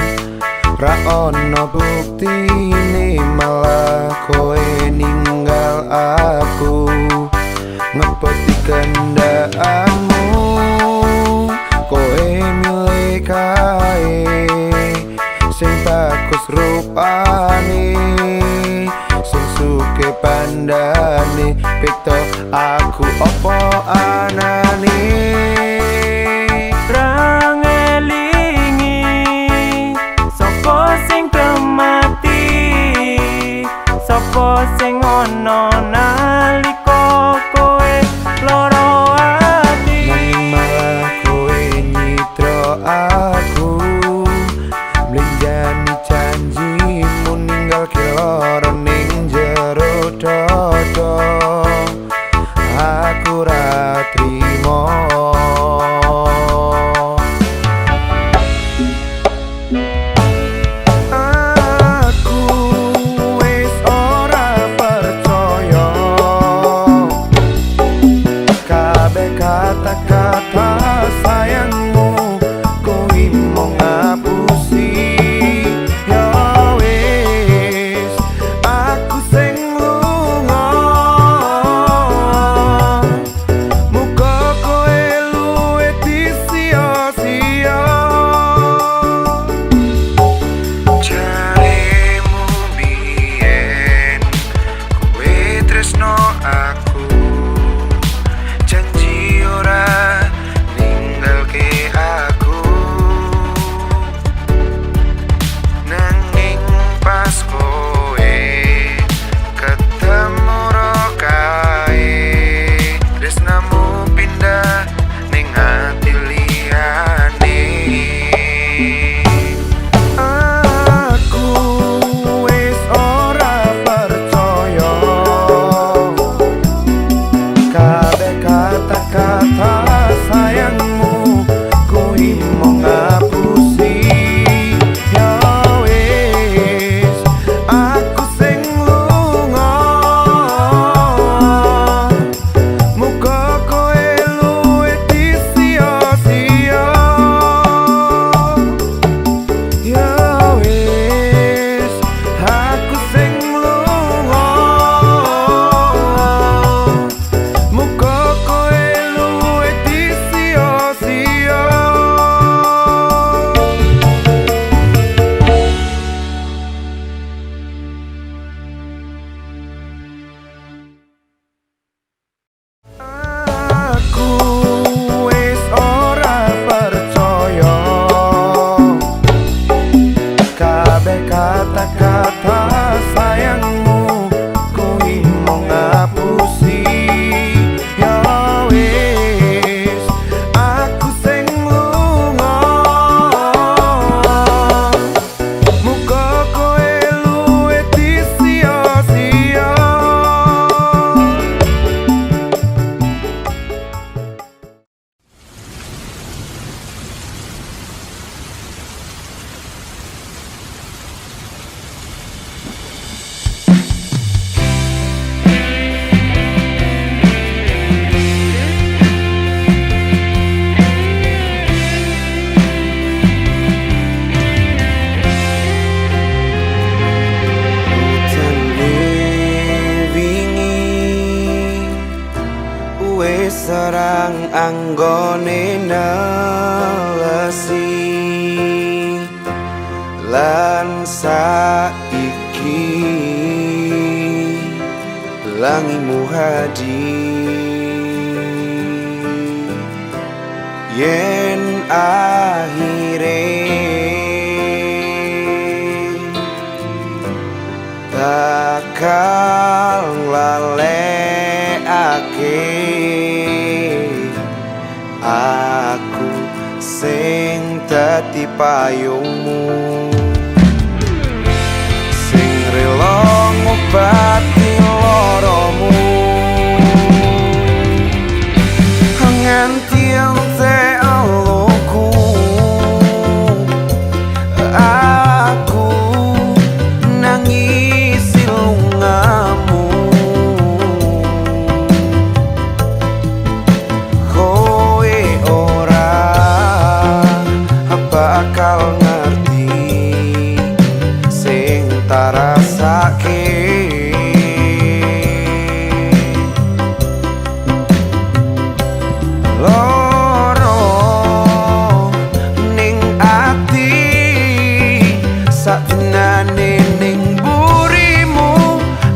ra ono buktine malah kowe ninggal aku ngepeti kendhaanmu kowe milih kae sing bagus rupane sing suke pandane pito aku opo anane. Sopo sing ono nalika kowe loro ati nanging malah kowe nyitra aku mlenjani janjimu ninggalke loro ning jero dodo aku ra trimo. Aku wis ora percaya serang anggone nelesi lan saiki langimu hadir yen akhire bakal lalekake aku sing dadi payungmu sing rela ngobati loromu nganti entek aloku aku nangis lungamu kowe ora bakal ngerti sing tak rasake loro ning ati satenane ning burimu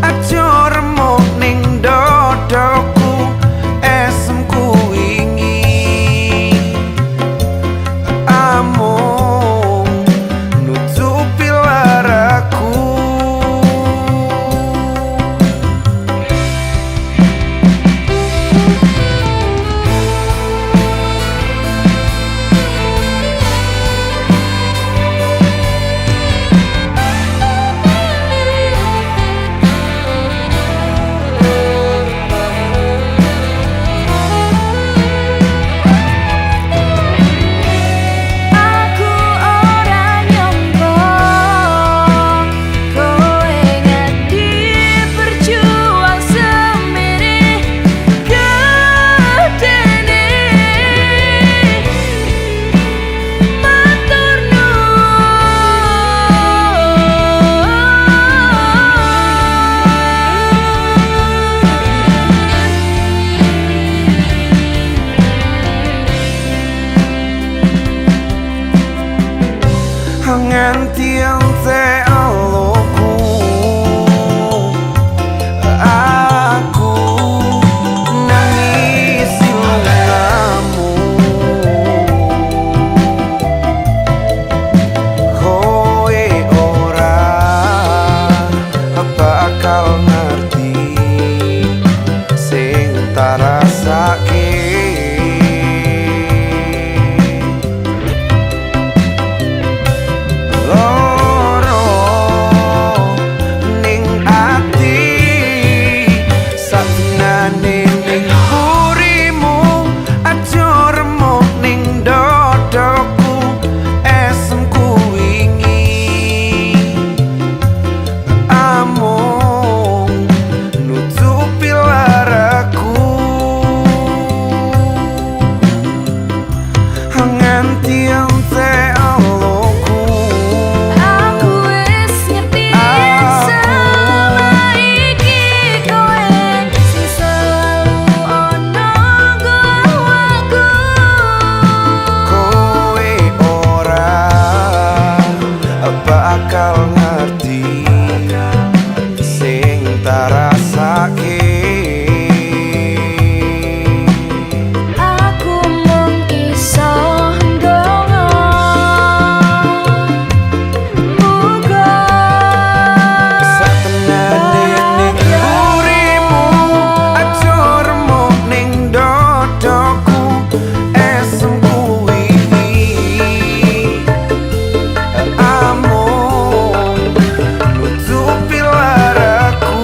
aja remuk ning dodoku esemku wingi amung nutupi laraku Aku ora nyangka kowe nganti berjuang semene gedene matur nganti entek aloku aku nangis lungamu kowe ora bakal ngerti sing tak rasake loro ning ati satenane ning burimu aja remuk ning dodoku esemku wingi amung nutupi laraku nganti entek aloku aku wis ngerti selama iki kowe sing selalu ono nggawaku kowe ora bakal ngerti sing tak rasake aku mung iso ndonga muga satenane ning burimu aja remuk ning dodoku esemku wingi amung nutupi laraku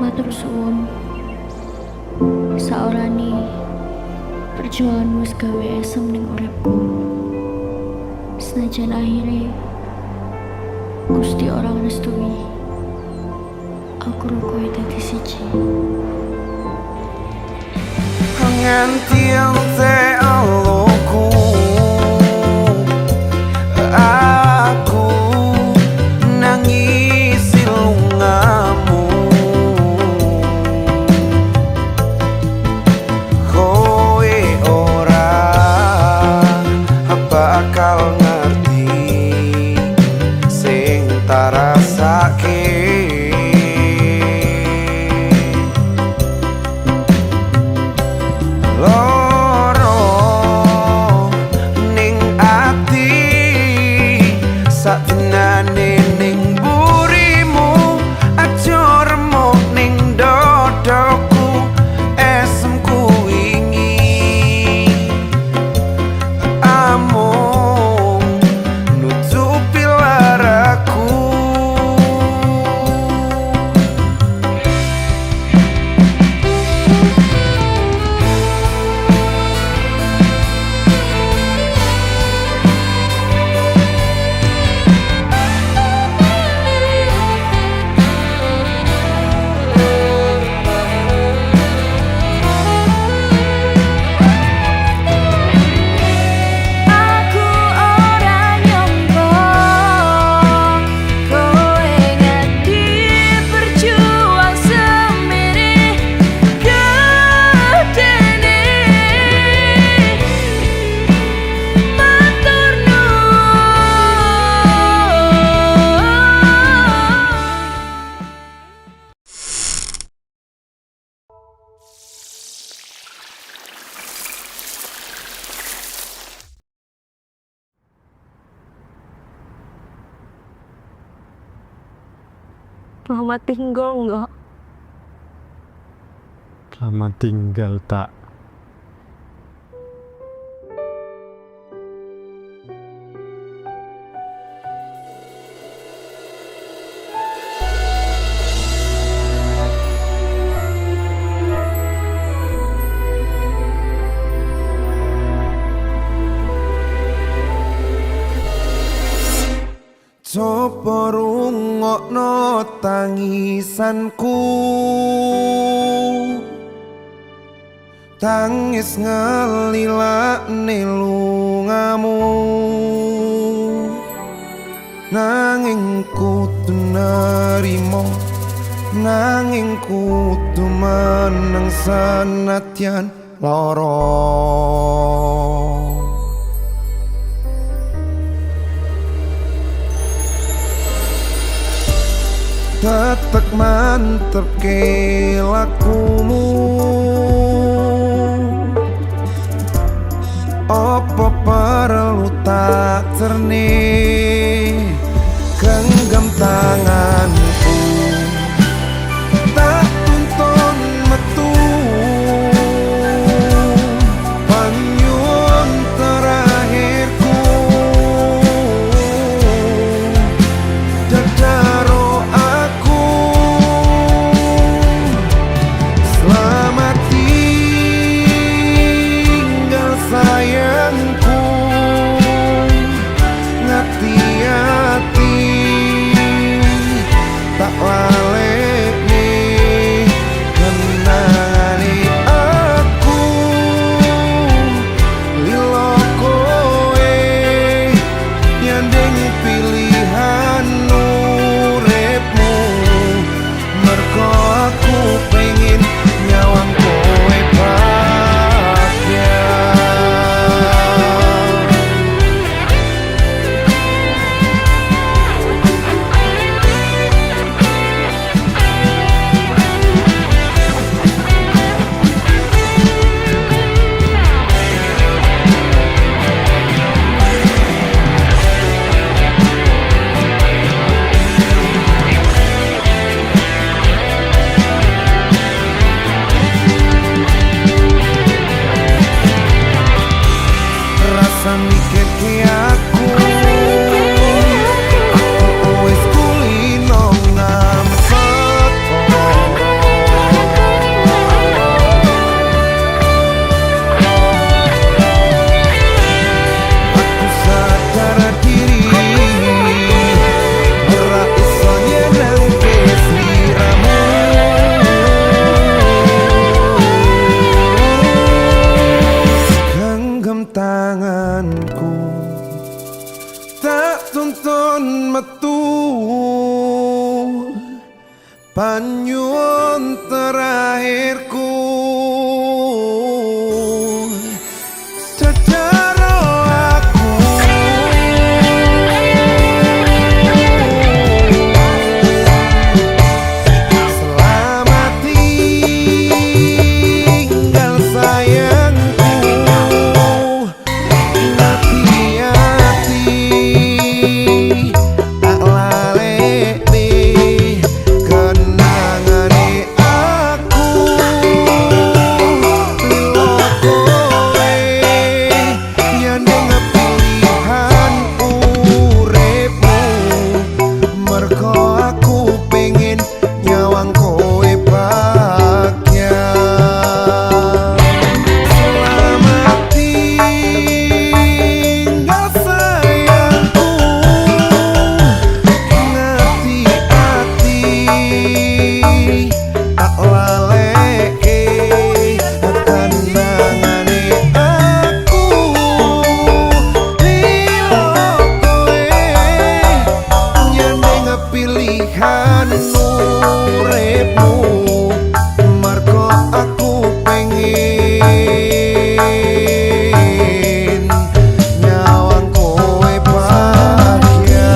Matur suwun. Saorane perjuanganmu wis gawe esem ning uripku. Senajan akhirnya Gusti orang restui. Aku kowe dadi siji. Nganti ente aloku aku nangis lungamu kowe ora bakal ngerti sing tak rasake. Loro ning ati satenane ning burimu aja remuk ning dodoku esemku wingi amung nutupi laraku. Aku ora nyangka kowe nganti berjuang semene gedene. Matur Selamat tinggal enggak? Selamat tinggal tak. Coba rungokno tangisanku, tangis ngelilakne lungamu, nanging kudu nerimo, nanging kudu meneng senadyan lara. Tetep mantep ke lakumu, apa perlu tak terni genggam tanganku, tak tuntun metu panyun terakhirku dadaro. Selamat tinggal sayangku, ngati-hati tak lalekne kenangane aku lilo kowe nyandeng pilihan uripmu mergo aku pengen nyawang kowe bahagia. Panyuwun terakhirku Cedera aku Selamat tinggal sayangku Hati-hati tak lalekne kenangane aku lilo kowe yen pilihan uripmu mergo aku pengen nyawang kowe bahagia selamat tinggal sayangku hati-hati tak laleke kenangane aku lilo kowe nyandeng pilihan uripmu mergo aku pengen nyawang kowe bahagia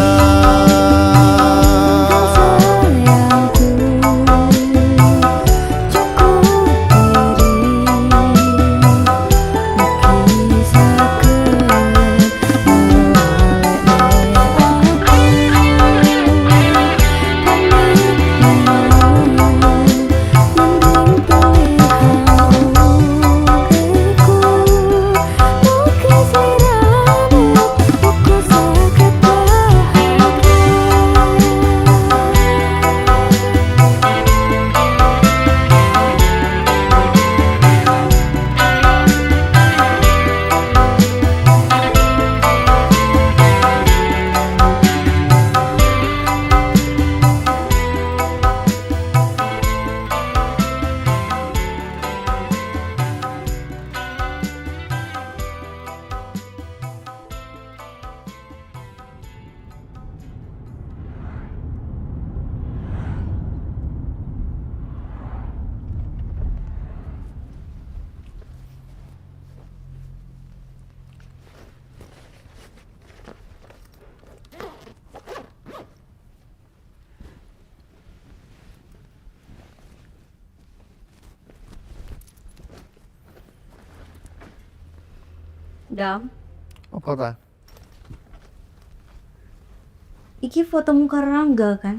Dam, Apa ta? iki fotomu karo Rangga kan?